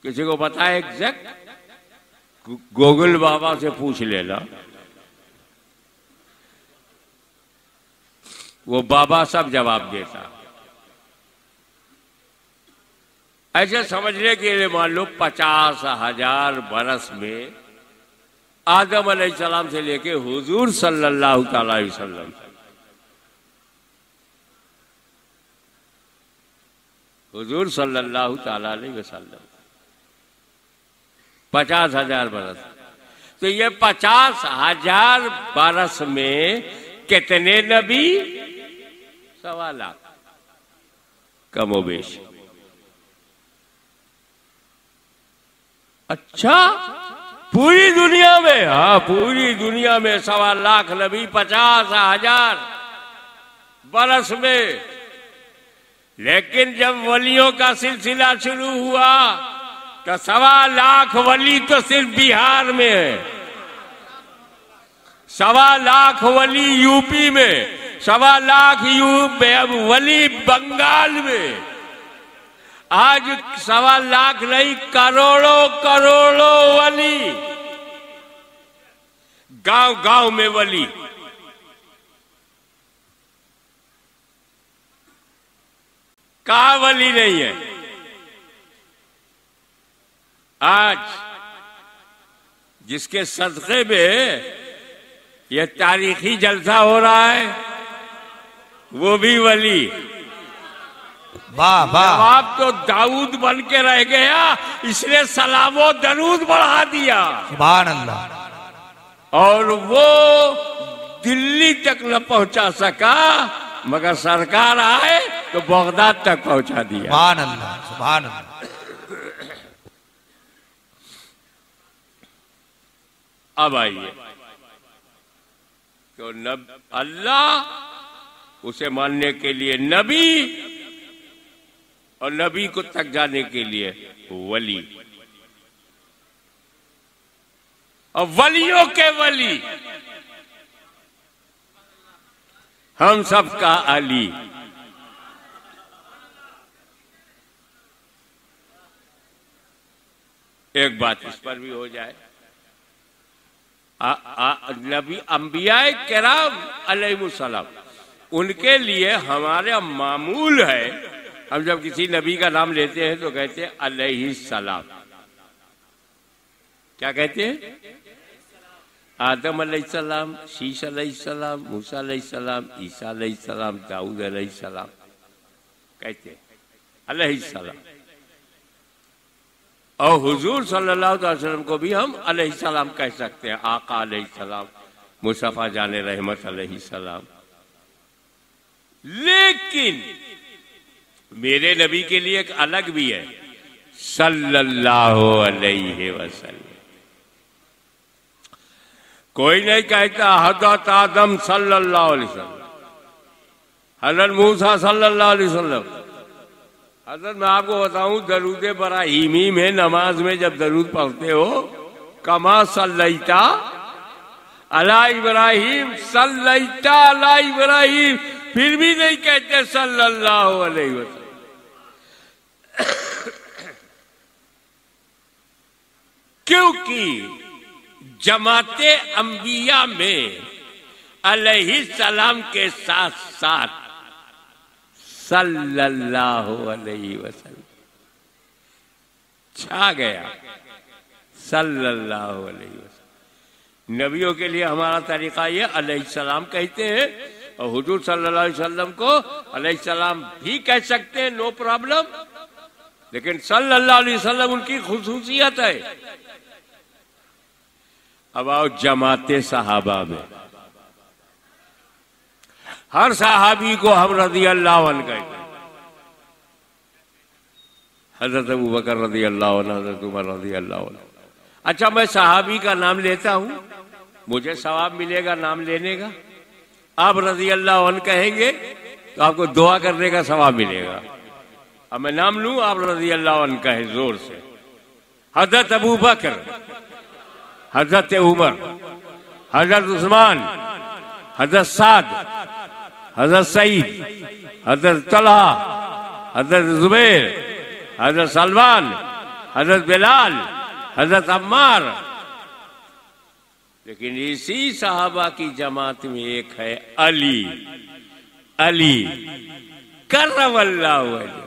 किसी को पता है एग्जैक्ट? गूगल बाबा से पूछ लेना, वो बाबा सब जवाब देता। ऐसे समझने के लिए मान लो 50,000 बरस में आदम अलैहिस्सलाम से लेके हुजूर सल्लल्लाहु अलैहि वसल्लम, हुजूर सल्लल्लाहु अलैहि वसल्लम 50,000 बरस। तो ये 50,000 बरस में कितने नबी? 1.25 लाख कमोबेश। अच्छा, पूरी दुनिया में? हाँ, पूरी दुनिया में 1.25 लाख नबी 50,000 बरस में। लेकिन जब वलियों का सिलसिला शुरू हुआ तो 1.25 लाख वली तो सिर्फ बिहार में है, 1.25 लाख वली यूपी में, 1.25 लाख वली बंगाल में, आज 1.25 लाख नहीं, करोड़ों करोड़ों वली, गांव गांव में वली। कहाँ वली नहीं है? आज जिसके सदक़े में यह तारीखी जलसा हो रहा है वो भी वली। वाह वाह, आप तो दाऊद बन के रह गया, इसने सलामो दरूद बढ़ा दिया। सुभान अल्लाह। और वो दिल्ली तक न पहुंचा सका, मगर सरकार आए तो बगदाद तक पहुंचा दिया। सुभान अल्लाह, सुभान अल्लाह। अब आइए तो अल्लाह उसे मानने के लिए नबी, और नबी को तक जाने के लिए वली, और वलियों के वली हम सबका अली। एक बात इस पर भी हो जाए, नबी अंबियाए किराम अलैहिमुस्सलाम, उनके लिए हमारे मामूल है, हम जब किसी नबी का नाम लेते हैं तो कहते हैं अलैहिस्सलाम। क्या कहते हैं? आदम अलैहिस्सलाम, शीश अलैहिस्सलाम, मूसा अलैहिस्सलाम, ईसा अलैहिस्सलाम, दाऊद अलैहिस्सलाम, कहते हैं अलैहिस्सलाम। और हुजूर सल्लल्लाहु अलैहि वसल्लम को भी हम अलैहिस्सलाम कह सकते हैं, आका अलैहिस्सलाम, मुस्तफा जाने रहमत अलैहिस्सलाम। लेकिन मेरे नबी के लिए एक अलग भी है, सल्लल्लाहु अलैहि वसल्लम। कोई नहीं कहता हज़रत आदम सल्लल्लाहु अलैहि वसल्लम, हज़रत मूसा सल्लल्लाहु अलैहि वसल्लम। हज़रत मैं आपको बताऊं, दरूद इब्राहीमी में नमाज में जब दरूद पढ़ते हो, कमा सल्लैता अला इब्राहिम, सल्लैता अला इब्राहिम, फिर भी नहीं कहते सल्लल्लाहु अलैहि वसल्लम। क्योंकि जमाते अंबिया में अलैहिस्सलाम के साथ साथ सल्लल्लाहु अलैहि वसल्लम छा गया, सल्लल्लाहु अलैहि वसल्लम। नबियों के लिए हमारा तरीका ये अलैहिस्सलाम कहते हैं, और हुजूर सल्लल्लाहु अलैहि वसल्लम को अलैहिस्सलाम भी कह सकते हैं, नो प्रॉब्लम, लेकिन सल्लल्लाहु अलैहि वसल्लम उनकी खुसूसियत है। अब आओ जमाते सहाबा में, हर सहाबी को हम रज़ी अल्लाह अन्हु कहते हैं। हजरत अबू बकर रज़ी अल्लाह अन्हु, हजरत उमर रज़ी अल्लाह अन्हु। अच्छा, मैं सहाबी का नाम लेता हूं, मुझे सवाब मिलेगा नाम लेने का। आप रज़ी अल्लाह अन्हु कहेंगे तो आपको दुआ करने का सवाब मिलेगा। अब मैं नाम लूं, आप रज़ी अल्लाह अन्हु कहें जोर से। हजरत अबू बकर, हजरत उमर, हजरत उस्मान, हजरत साद, हजरत सईद, हजरत तलहा, हजरत जुबैर, हजरत सलमान, हजरत बिलाल, हजरत अम्मार। लेकिन इसी सहाबा की जमात में एक है अली, अली कर्रमल्लाहु वजहहु,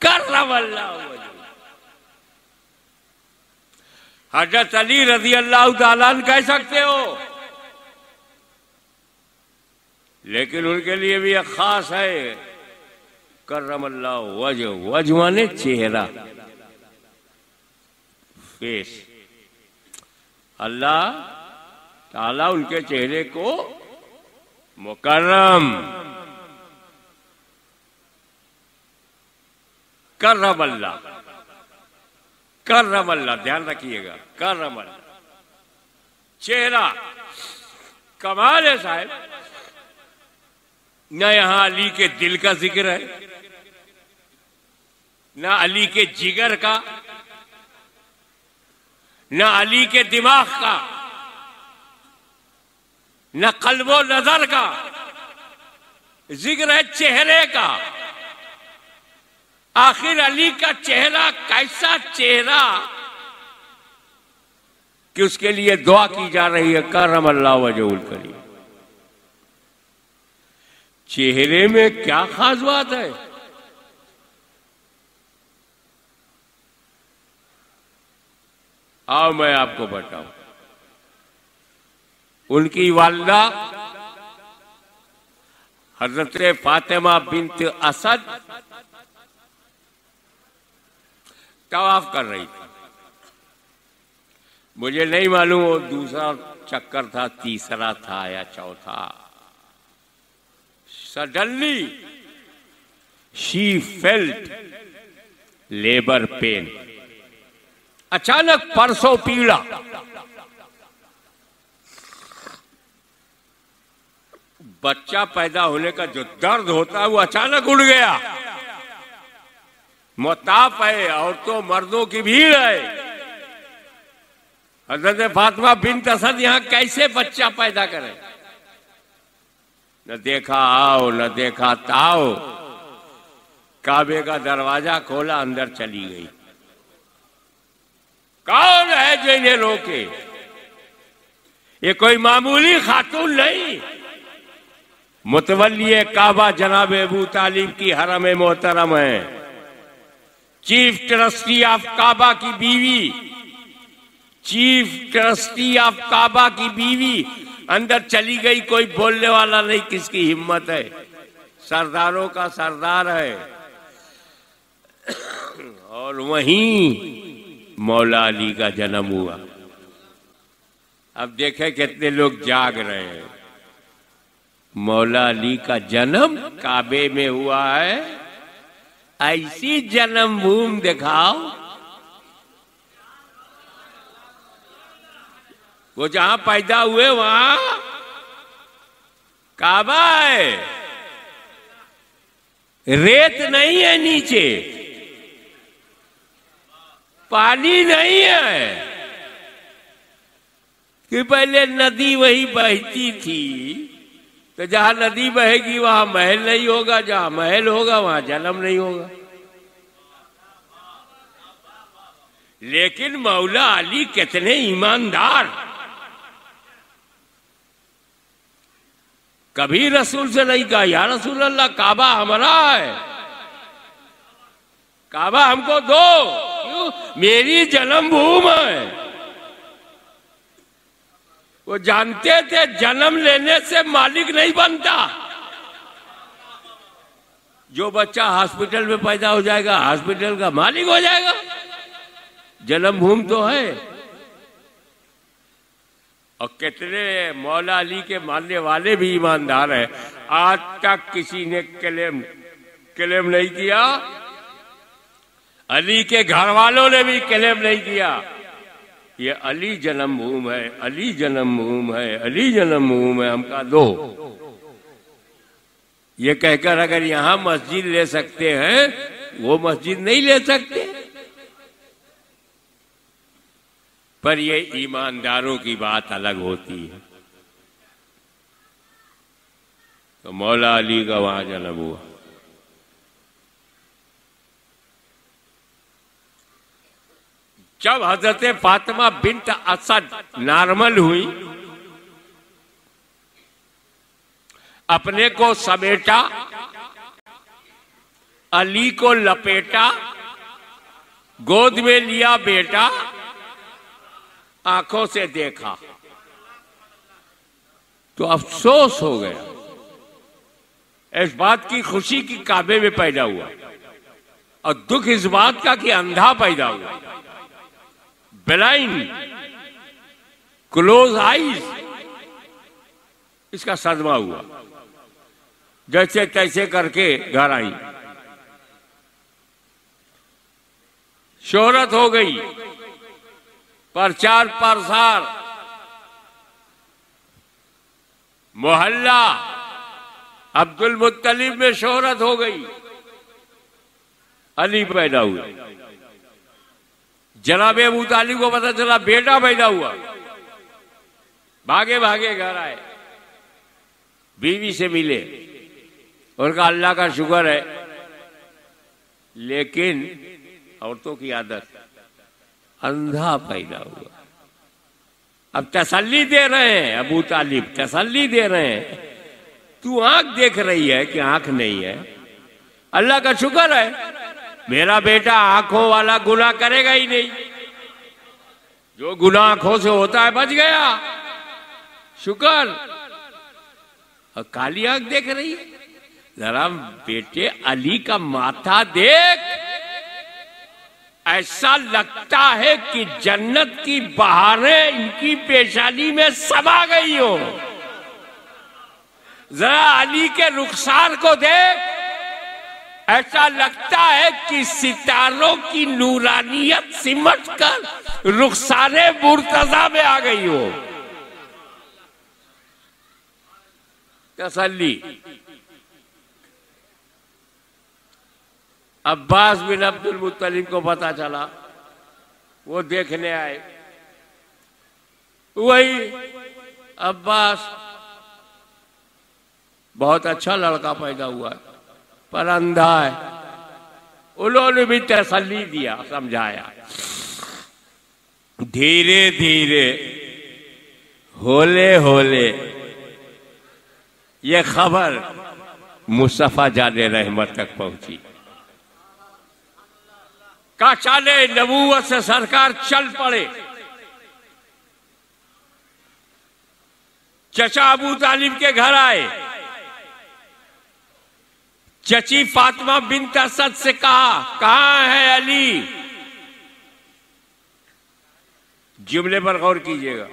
कर्रमल्लाहु वजहहु। हजरत अली रज़ी अल्लाह ताला अन्हु कह सकते हो, लेकिन उनके लिए भी एक खास है, कर्रमल्लाहु वजहहु। वजह माने चेहरा, फेस। अल्लाह ताला उनके चेहरे को मुकर्रम, कर्रमल्लाह, कर्रमल्लाह, ध्यान रखिएगा, कर्रमल्लाह चेहरा। कमाल है साहब, न यहां अली के दिल का जिक्र है, न अली के जिगर का, न अली के दिमाग का, न कल्बो नजर का, जिक्र है चेहरे का। आखिर अली का चेहरा कैसा चेहरा कि उसके लिए दुआ की जा रही है, करम अल्लाह वजहुल करीम। चेहरे में क्या खास बात है? आओ मैं आपको बताऊं। उनकी वालिदा हजरत फातिमा बिन्त असद तवाफ कर रही थी। मुझे नहीं मालूम वो दूसरा चक्कर था, तीसरा था या चौथा। Suddenly she felt labour pain. अचानक परसों पीड़ा। बच्चा पैदा होने का जो दर्द होता है वो अचानक उड़ गया। मोताप है, औरतों मर्दों की भीड़ है। हजरत फातिमा बिन्त असद यहां कैसे बच्चा पैदा करे? न देखा आओ न देखा ताओ। काबे का दरवाजा खोला, अंदर चली गई। कौन है जो इन्हें रोके? ये कोई मामूली खातून नहीं, मुतवल्ली काबा जनाब अबू तालिब की हरम मोहतरम है। चीफ ट्रस्टी ऑफ काबा की बीवी, चीफ ट्रस्टी ऑफ काबा की बीवी अंदर चली गई। कोई बोलने वाला नहीं, किसकी हिम्मत है? सरदारों का सरदार है। और वहीं मौला अली का जन्म हुआ। अब देखें कितने लोग जाग रहे हैं। मौला अली का जन्म काबे में हुआ है। ऐसी जन्मभूमि दिखाओ वो जहां पैदा हुए वहां काबा है। रेत नहीं है नीचे, पानी नहीं है कि पहले नदी वही बहती थी। तो जहां नदी बहेगी वहां महल नहीं होगा, जहां महल होगा वहां जन्म नहीं होगा। लेकिन मौला अली कितने ईमानदार। कभी रसूल से नहीं कहा या रसूल अल्लाह काबा हमारा है, काबा हमको दो। क्यों? मेरी जन्मभूमि है। वो जानते थे जन्म लेने से मालिक नहीं बनता। जो बच्चा हॉस्पिटल में पैदा हो जाएगा हॉस्पिटल का मालिक हो जाएगा। जन्मभूमि तो है। और कितने मौला अली के मानने वाले भी ईमानदार हैं। आज तक किसी ने क्लेम नहीं किया। अली के घर वालों ने भी क्लेम नहीं किया ये अली जन्मभूमि है, अली जन्मभूमि है, अली जन्मभूमि है, हमका दो। ये कहकर अगर यहां मस्जिद ले सकते हैं वो मस्जिद नहीं ले सकते। पर ये ईमानदारों की बात अलग होती है। तो मौला अली का वहां जन्म हुआ। जब हजरत फातिमा बिन्त असद नॉर्मल हुई, अपने को समेटा, अली को लपेटा, गोद में लिया बेटा, आंखों से देखा तो अफसोस हो गया। इस बात की खुशी की काबे में पैदा हुआ और दुख इस बात का कि अंधा पैदा हुआ। ब्लाइंड, क्लोज आईज, इसका सदमा हुआ। जैसे तैसे करके घर आई, शोहरत हो गई, प्रचार प्रसार, मोहल्ला अब्दुल मुत्तलिब में शोहरत हो गई। अली पैदा हुआ। जनाब अबू तालिब को पता चला बेटा पैदा हुआ। भागे भागे घर आए, बीवी से मिले, उनका अल्लाह का शुक्र है, लेकिन औरतों की आदत, अंधा पैदा हुआ। अब तसल्ली दे रहे हैं, अबू तालिब तसल्ली दे रहे हैं, तू आंख देख रही है कि आंख नहीं है, अल्लाह का शुक्र है मेरा बेटा आंखों वाला गुनाह करेगा ही नहीं, जो गुनाह आंखों से होता है बच गया, शुक्र। और काली आंख देख रही है, जरा बेटे अली का माथा देख, ऐसा लगता है कि जन्नत की बहारें इनकी पेशानी में समा गई हो। जरा अली के रुखसार को देख, ऐसा लगता है कि सितारों की नूरानियत सिमट कर रुखसारे मुर्तजा में आ गई हो। तसल्ली। अब्बास बिन अब्दुल मुत्तलिब को पता चला, वो देखने आए, वही अब्बास बहुत अच्छा लड़का पैदा हुआ है पर अंधा है। उन्होंने भी तसल्ली दिया, समझाया। धीरे धीरे होले होले ये खबर मुस्तफा जाने रहमत तक पहुंची। का चाले नबूवत से सरकार चल पड़े। चचा अबू तालिब के घर आए, चची फातिमा बिन्त असद से कहा, कहां है अली? जुमले पर गौर कीजिएगा।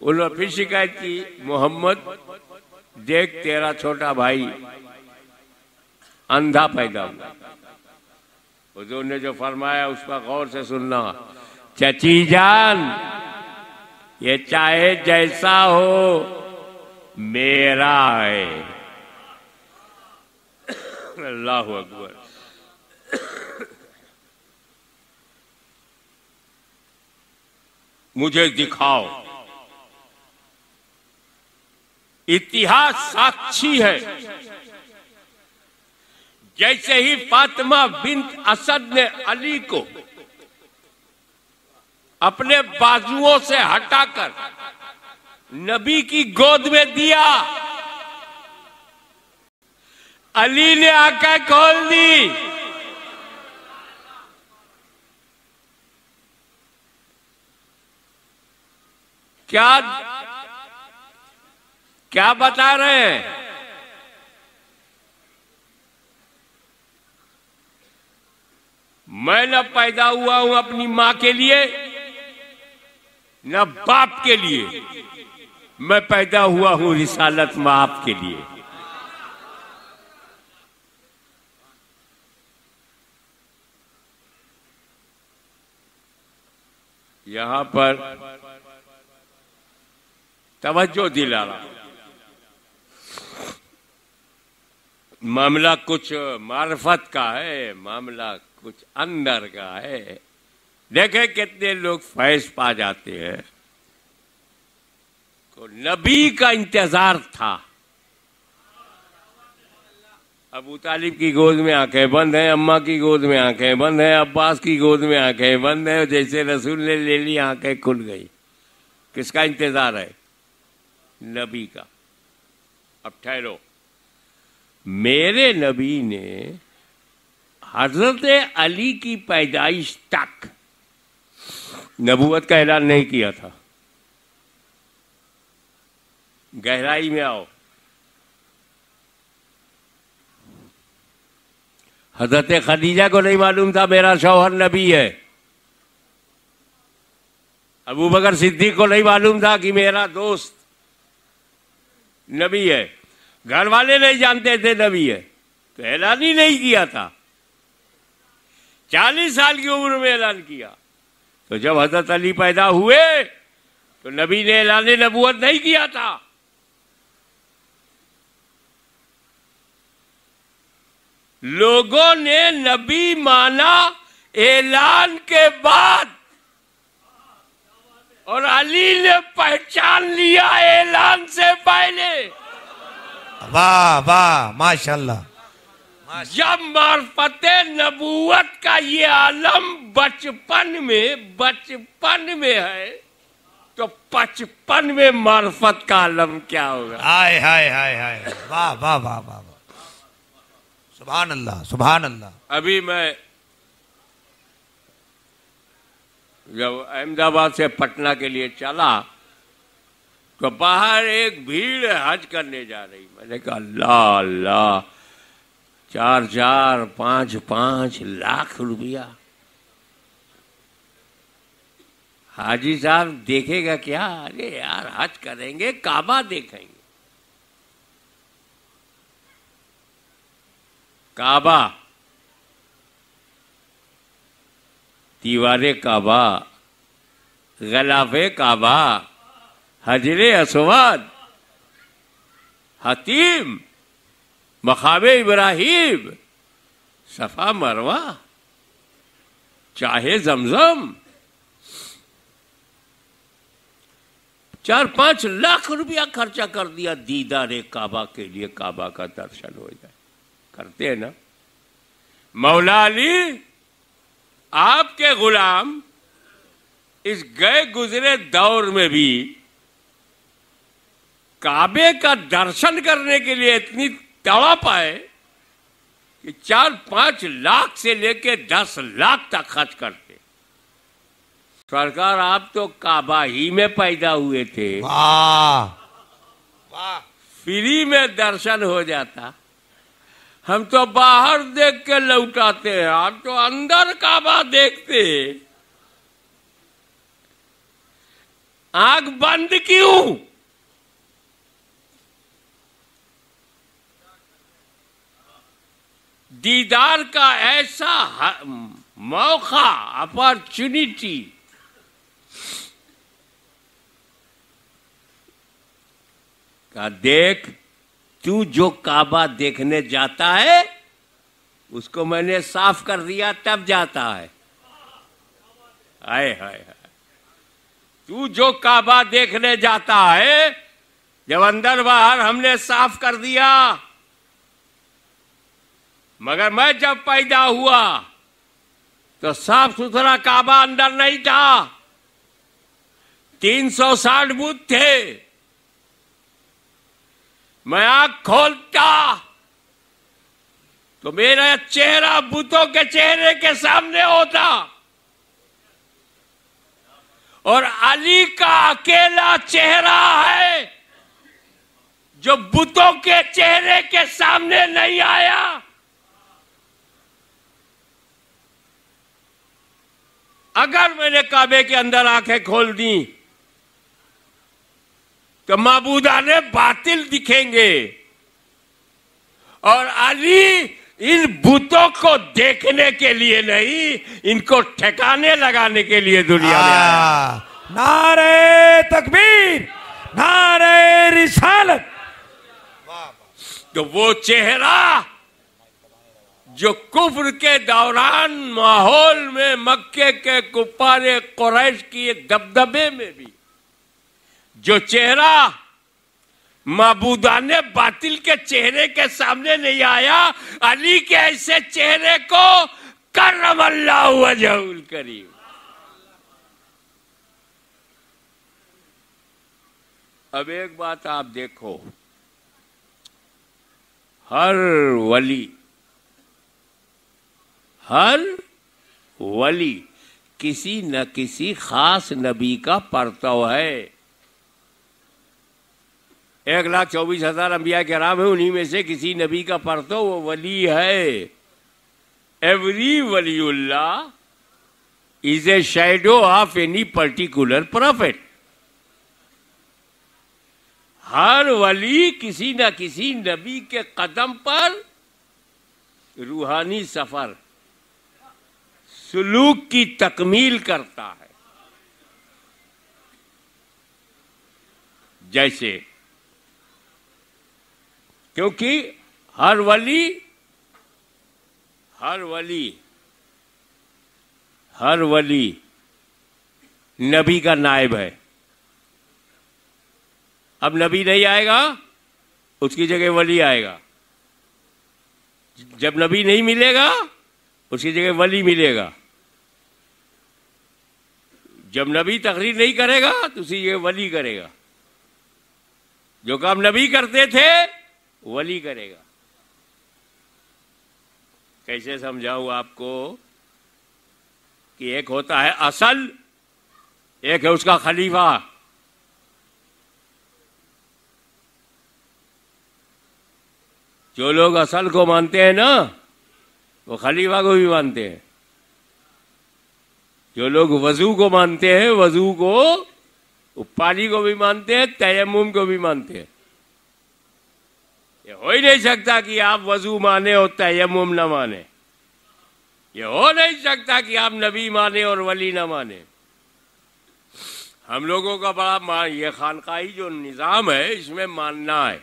उन्होंने फिर शिकायत की, मोहम्मद देख तेरा छोटा भाई अंधा पैदा हुआ। हुजूर ने जो फरमाया उस पर गौर से सुनना। चची जान, ये चाहे जैसा हो मेरा है। अल्लाहु अकबर। मुझे दिखाओ। इतिहास साक्षी है, जैसे ही फातिमा बिन्त असद ने अली को अपने बाजुओं से हटाकर नबी की गोद में दिया, अली ने आंखें खोल दी। क्या बता रहे हैं? मैं न पैदा हुआ हूं अपनी मां के लिए न बाप के लिए, मैं पैदा हुआ हूं रिसालत माप के लिए। यहां पर तवज्जो दिला रहा, मामला कुछ मार्फत का है, मामला कुछ अंदर का है। देखे कितने लोग फैज पा जाते हैं। को नबी का इंतजार था। अबू तालिब की गोद में आंखें बंद है, अम्मा की गोद में आंखें बंद है, अब्बास की गोद में आंखें बंद है। जैसे रसूल ने ले ली, आंखें खुल गई। किसका इंतजार है? नबी का। अब ठहरो, मेरे नबी ने हजरत अली की पैदाइश तक नबूवत का ऐलान नहीं किया था। गहराई में आओ। हजरत खदीजा को नहीं मालूम था मेरा शौहर नबी है। अबू बकर सिद्दीक को नहीं मालूम था कि मेरा दोस्त नबी है। घर वाले नहीं जानते थे नबी है, तो ऐलान ही नहीं किया था। 40 साल की उम्र में ऐलान किया। तो जब हजरत अली पैदा हुए तो नबी ने ऐलान नबूवत नहीं किया था। लोगों ने नबी माना ऐलान के बाद, और अली ने पहचान लिया ऐलान से पहले। वाह वाह माशाल्लाह। जब मार्फते नबूवत का ये आलम बचपन में है तो 55 में मार्फत का आलम क्या होगा। हाय हाय हाय हाय, वाह वाह वाह वाह, सुभान अल्लाह सुभान अल्लाह। अभी मैं जब अहमदाबाद से पटना के लिए चला तो बाहर एक भीड़ हज करने जा रही। मैंने कहा अल्लाह अल्लाह, 4-4, 5-5 लाख रुपया। हाजी साहब देखेगा क्या? अरे यार हज करेंगे, काबा देखेंगे। काबा, दीवारे काबा, गलाफे काबा, हजरे अस्वद, हतीम, मकामे इब्राहिम, सफा मरवा, चाहे जमजम। 4-5 लाख रुपया खर्चा कर दिया दीदारे काबा के लिए, काबा का दर्शन हो जाए। करते हैं ना। मौला अली आपके गुलाम इस गए गुजरे दौर में भी काबे का दर्शन करने के लिए इतनी तड़प आए कि 4-5 लाख से लेके 10 लाख तक खर्च करते। सरकार आप तो काबा ही में पैदा हुए थे, वाह वाह, फ्री में दर्शन हो जाता। हम तो बाहर देख के लौटाते हैं, आप तो अंदर काबा देखते। आंख बंद क्यों? दीदार का ऐसा मौका, अपॉर्चुनिटी, का देख तू जो काबा देखने जाता है उसको मैंने साफ कर दिया तब जाता है। हाय हाय हाय, तू जो काबा देखने जाता है जब अंदर बाहर हमने साफ कर दिया। मगर मैं जब पैदा हुआ तो साफ सुथरा काबा अंदर नहीं था, 360 बुत थे। मैं आंख खोलता तो मेरा चेहरा बुतों के चेहरे के सामने होता और अली का अकेला चेहरा है जो बुतों के चेहरे के सामने नहीं आया। अगर मैंने काबे के अंदर आंखें खोल दी तो माबूदाने बातिल दिखेंगे और अली इन बुतों को देखने के लिए नहीं, इनको ठिकाने लगाने के लिए दुनिया में आया। नारे तकबीर, नारे रिसालत। तो वो चेहरा जो कुफ्र के दौरान माहौल में मक्के के कुफ्फारे कुरैश की दबदबे में भी जो चेहरा माबूदाने बातिल के चेहरे के सामने नहीं आया, अली के ऐसे चेहरे को करमल्लाहु वजहुल करीम। अब एक बात आप देखो, हर वली किसी न किसी खास नबी का परतव है। 1,24,000 अंबिया किराम है, उन्हीं में से किसी नबी का परतव वो वली है। एवरी वलीउल्लाह is a shadow of any particular prophet. हर वली किसी न किसी नबी के कदम पर रूहानी सफर, सुलूक की तकमील करता है। जैसे क्योंकि हर वली नबी का नायब है। अब नबी नहीं आएगा उसकी जगह वली आएगा। जब नबी नहीं मिलेगा उसकी जगह वली मिलेगा। जब नबी तकरीर नहीं करेगा तो उसकी जगह वली करेगा। जो काम नबी करते थे वली करेगा। कैसे समझाऊं आपको कि एक होता है असल, एक है उसका खलीफा। जो लोग असल को मानते हैं ना वो खलीफा को भी मानते हैं। जो लोग वजू को मानते हैं, वजू को, पानी को भी मानते हैं, तयम्मुम को भी मानते हैं। ये हो ही नहीं सकता कि आप वजू माने और तयम्मुम न माने। ये हो नहीं सकता कि आप नबी माने और वली न माने। हम लोगों का बड़ा ये खानकाही जो निजाम है इसमें मानना है।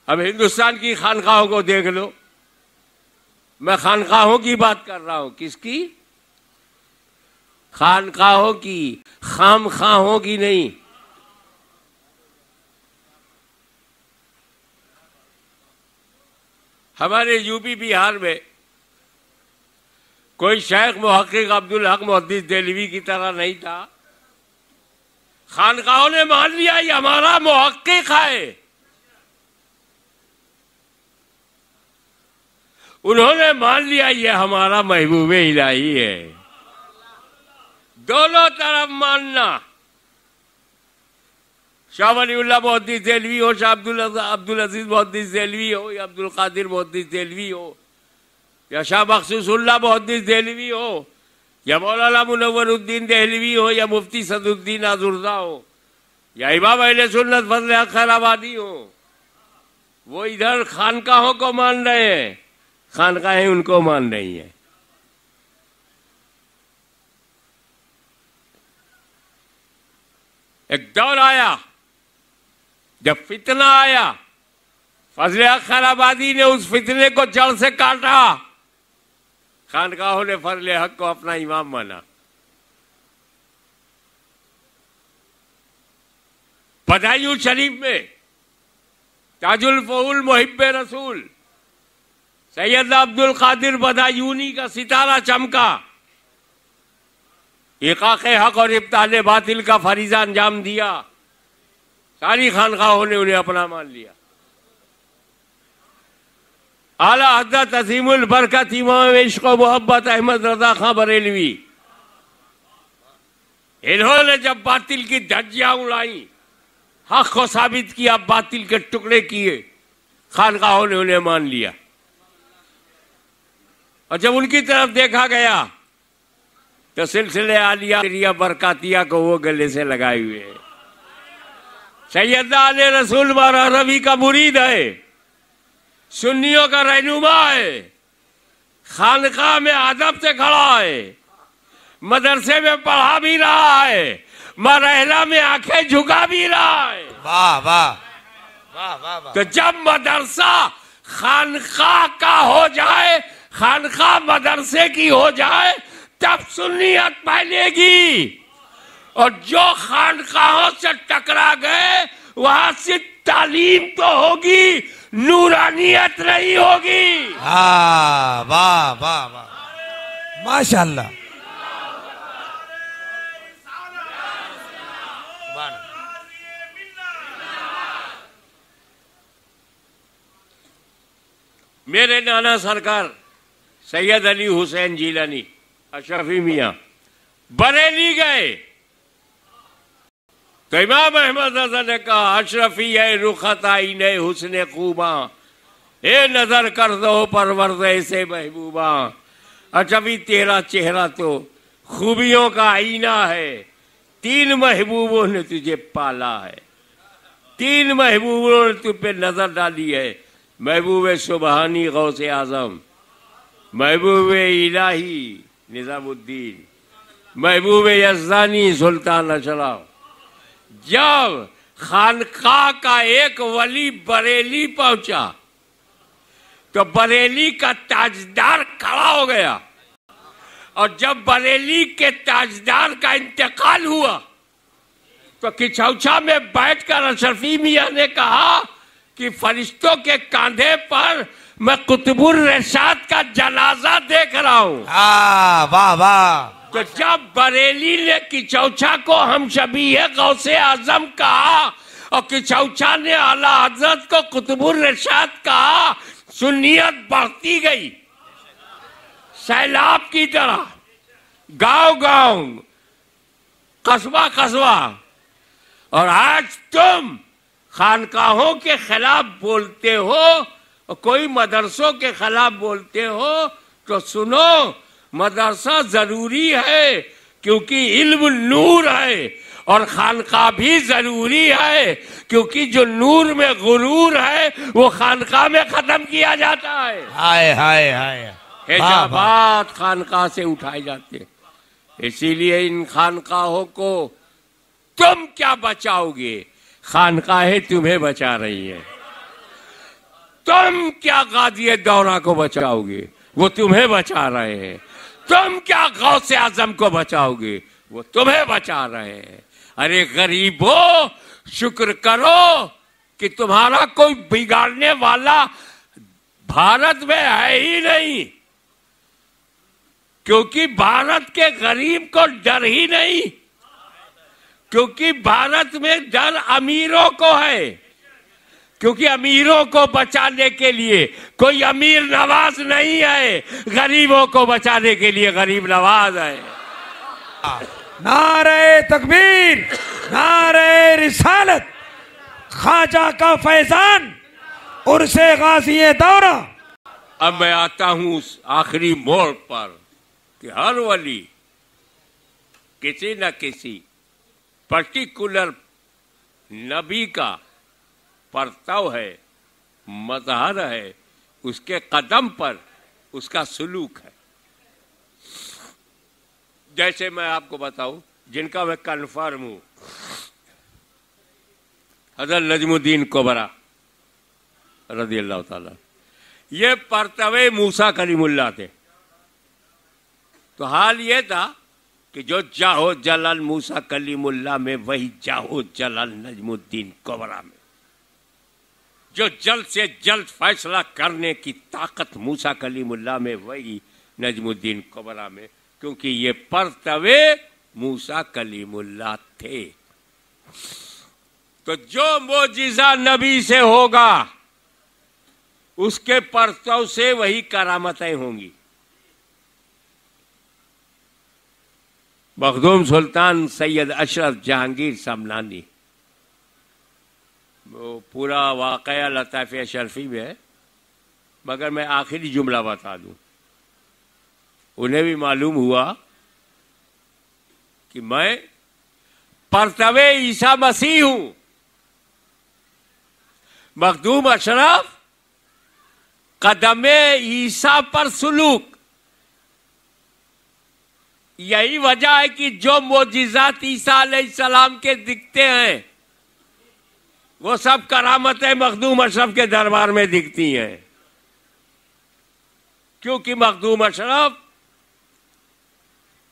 अब हिंदुस्तान की खानकाहों को देख लो। मैं खानकाहों की बात कर रहा हूं। किसकी? खानकाहों की, खामखाहों की नहीं। हमारे यूपी बिहार में कोई शेख मुहक्किक अब्दुल हक मुहद्दिस देहलवी की तरह नहीं था। खानकाहों ने मान लिया ये हमारा मुहक्किक है। उन्होंने मान लिया ये हमारा महबूब इलाही है। दोनों तरफ मानना। शाह वलीउल्लाह मुहद्दिस देहलवी हो, शाह अब्दुल अजीज मुहद्दिस देहलवी हो, या अब्दुल कादिर मुहद्दिस देहलवी हो, या शाह बख्शुसुल्लाह मुहद्दिस देहलवी हो, या मौलाना मुनव्वरुद्दीन देहलवी हो, या मुफ्ती सदुद्दीन आजुर्दा हो, या इमाम अहले सुन्नत फजल हक खैराबादी हो, वो इधर खानकाहों को मान रहे हैं, खानकाहें उनको मान रही हैं। एक दौर आया जब फितना आया, फजल हक खैराबादी ने उस फितने को जड़ से काटा। खानकाहों ने फजल हक को अपना इमाम माना। बदायूं शरीफ में ताजुल फऊल मुहिब्बे रसूल सैयद अब्दुल कादिर बदायूनी का सितारा चमका। इकाक़े हक और इब्ताले बातिल का फरीज़ा अंजाम दिया। सारी खानकाहों ने उन्हें अपना मान लिया। आला हज़रत अज़ीमुल बरकत इमाम इश्क़ व मोहब्बत अहमद रज़ा खां बरेलवी, इन्होंने जब बातिल की धज्जियां उड़ाई, हक को साबित किया, बातिल के टुकड़े किए, खानकाहों ने उन्हें मान लिया। और जब उनकी तरफ देखा गया तो सिलसिले आलिया बरकातिया को वो गले से लगाए हुए हैं। सैयद आले रसूल बारह रवी का मुरीद है, सुन्नियों का रहनुमा है, खानकाह में अदब से खड़ा है, मदरसे में पढ़ा भी रहा है, मरहला में आंखें झुका भी रहा है। वाह वाह वाह वाह वाह। तो जब मदरसा खानकाह का हो जाए, खानकाह मदरसे की हो जाए, तब सुन्नियत फैलेगी। और जो खानकाहों से टकरा गए वहां से तालीम तो होगी, नूरानियत नहीं होगी। वाह वाह वाह वाह, माशाअल्लाह। मेरे नाना सरकार सैयद अली हुसैन जीलानी अशरफी मियां बरेली गए तो इमाम अहमद रज़ा ने कहा, अशरफी है रुखताई ने हुस्ने खूबा, ए नजर कर दो परवरदे से महबूबा। अशरफी तेरा चेहरा तो खूबियों का आईना है, 3 महबूबों ने तुझे पाला है, 3 महबूबों ने तुझ पे नजर डाली है। महबूब सुबहानी गौसे आजम, महबूब इलाही निजामुद्दीन, महबूब यज़दानी सुल्तान अशरफ। जब खानकाह का एक वली बरेली पहुंचा तो बरेली का ताजदार खड़ा हो गया। और जब बरेली के ताजदार का इंतकाल हुआ तो किचौछा में बैठकर अशरफी मियां ने कहा कि फरिश्तों के कांधे पर मैं कुतुबुर रशाद का जनाजा देख रहा हूं। वाह वाह। तो जब बरेली ने किचौछा को हम शबीह गौसे आजम कहा और किचौछा ने आला हजरत को कुतुबुर रशाद कहा, सुन्नियत बढ़ती गई सैलाब की तरह, गांव गांव, कस्बा कस्बा। और आज तुम खानकाहों के खिलाफ बोलते हो और कोई मदरसों के खिलाफ बोलते हो, तो सुनो, मदरसा जरूरी है क्योंकि इल्म नूर है, और खानका भी जरूरी है क्योंकि जो नूर में गुरूर है वो खानका में खत्म किया जाता है। हाय हाय हाय। हिजाबात खानका से उठाए जाते हैं। इसीलिए इन खानकाहों को तुम क्या बचाओगे, खानकाहें तुम्हें बचा रही हैं। तुम क्या गाजी दौरा को बचाओगे, वो तुम्हें बचा रहे हैं। तुम क्या गौसे आजम को बचाओगे, वो तुम्हें बचा रहे हैं। अरे गरीबों, शुक्र करो कि तुम्हारा कोई बिगाड़ने वाला भारत में है ही नहीं, क्योंकि भारत के गरीब को डर ही नहीं, क्योंकि भारत में डर अमीरों को है, क्योंकि अमीरों को बचाने के लिए कोई अमीर नवाज नहीं है, गरीबों को बचाने के लिए गरीब नवाज है। नारे तकबीर, नारे रिसालत, ख्वाजा का फैजान, उर्से गाज़ी दौरा। अब मैं आता हूं उस आखिरी मोड़ पर कि हर वली किसी न किसी पर्टिकुलर नबी का परतव है, मजहर है, उसके कदम पर उसका सुलूक है। जैसे मैं आपको बताऊं, जिनका मैं कन्फर्म हूं, हज़रत नजमुद्दीन कोबरा रज़ी अल्लाह ताला, ये परतवे मूसा कलीमुल्लाह थे। तो हाल ये था कि जो जाहो जलाल मूसा कलीमुल्लाह में, वही जाहो जलाल नजमुद्दीन कोबरा में। जो जल्द से जल्द फैसला करने की ताकत मूसा कलीमुल्लाह में, वही नजमुद्दीन कोबरा में, क्योंकि ये परतवे मूसा कलीमुल्लाह थे। तो जो मोजिजा नबी से होगा उसके परतव से वही करामतें होंगी। मखदूम सुल्तान सैयद अशरफ जहांगीर समनानी, वो पूरा वाकया लताफ़ अशरफी में है, मगर मैं आखिरी जुमला बता दूं। उन्हें भी मालूम हुआ कि मैं परतवे ईसा मसीह हूं। मखदूम अशरफ कदमे ईसा पर सुलूक, यही वजह है कि जो मोजिज़ात ईसा अलैहिस्सलाम के दिखते हैं वो सब करामतें मखदूम अशरफ के दरबार में दिखती हैं, क्योंकि मखदूम अशरफ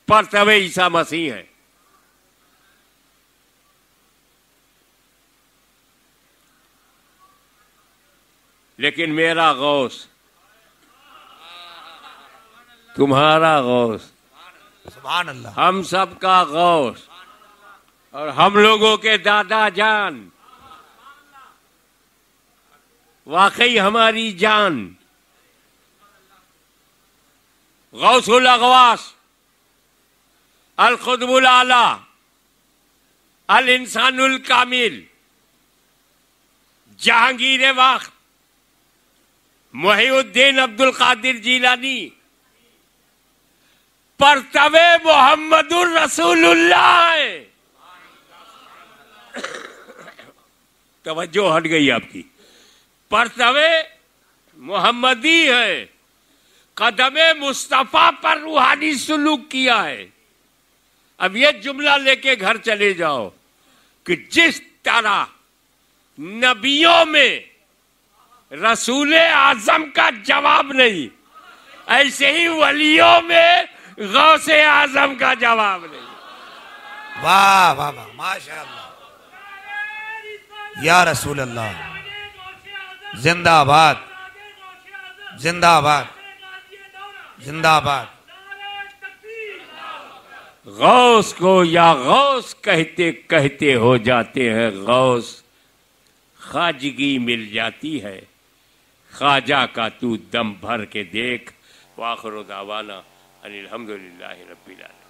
परतवे ईसा मसीह है। लेकिन मेरा गौस, तुम्हारा गौस, सुभान अल्लाह, हम सब का गौस और हम लोगों के दादा जान, वाकई हमारी जान, गौसुल अगवास, अल खुदबुल आला, अल इंसानुल कामिल, जहांगीर वक्त, मुहीउद्दीन अब्दुल कादिर जीलानी, परतवे मोहम्मदुर रसूलुल्लाह है। तवज्जो हट गई आपकी। परतवे मोहम्मदी है, कदमे मुस्तफा पर रूहानी सुलूक किया है। अब ये जुमला लेके घर चले जाओ कि जिस तरह नबियों में रसूल आजम का जवाब नहीं, ऐसे ही वलियों में गौसे आजम का जवाब नहीं। वाह वाह वाह, माशाअल्लाह। या रसूल अल्लाह। जिंदाबाद जिंदाबाद जिंदाबाद। गौस को या गौस कहते कहते हो जाते हैं गौस, खाजगी मिल जाती है ख्वाजा का तू दम भर के देख। वाखिर दावाना अनिल हम्दुलिल्लाहि रब्बिल आलमीन।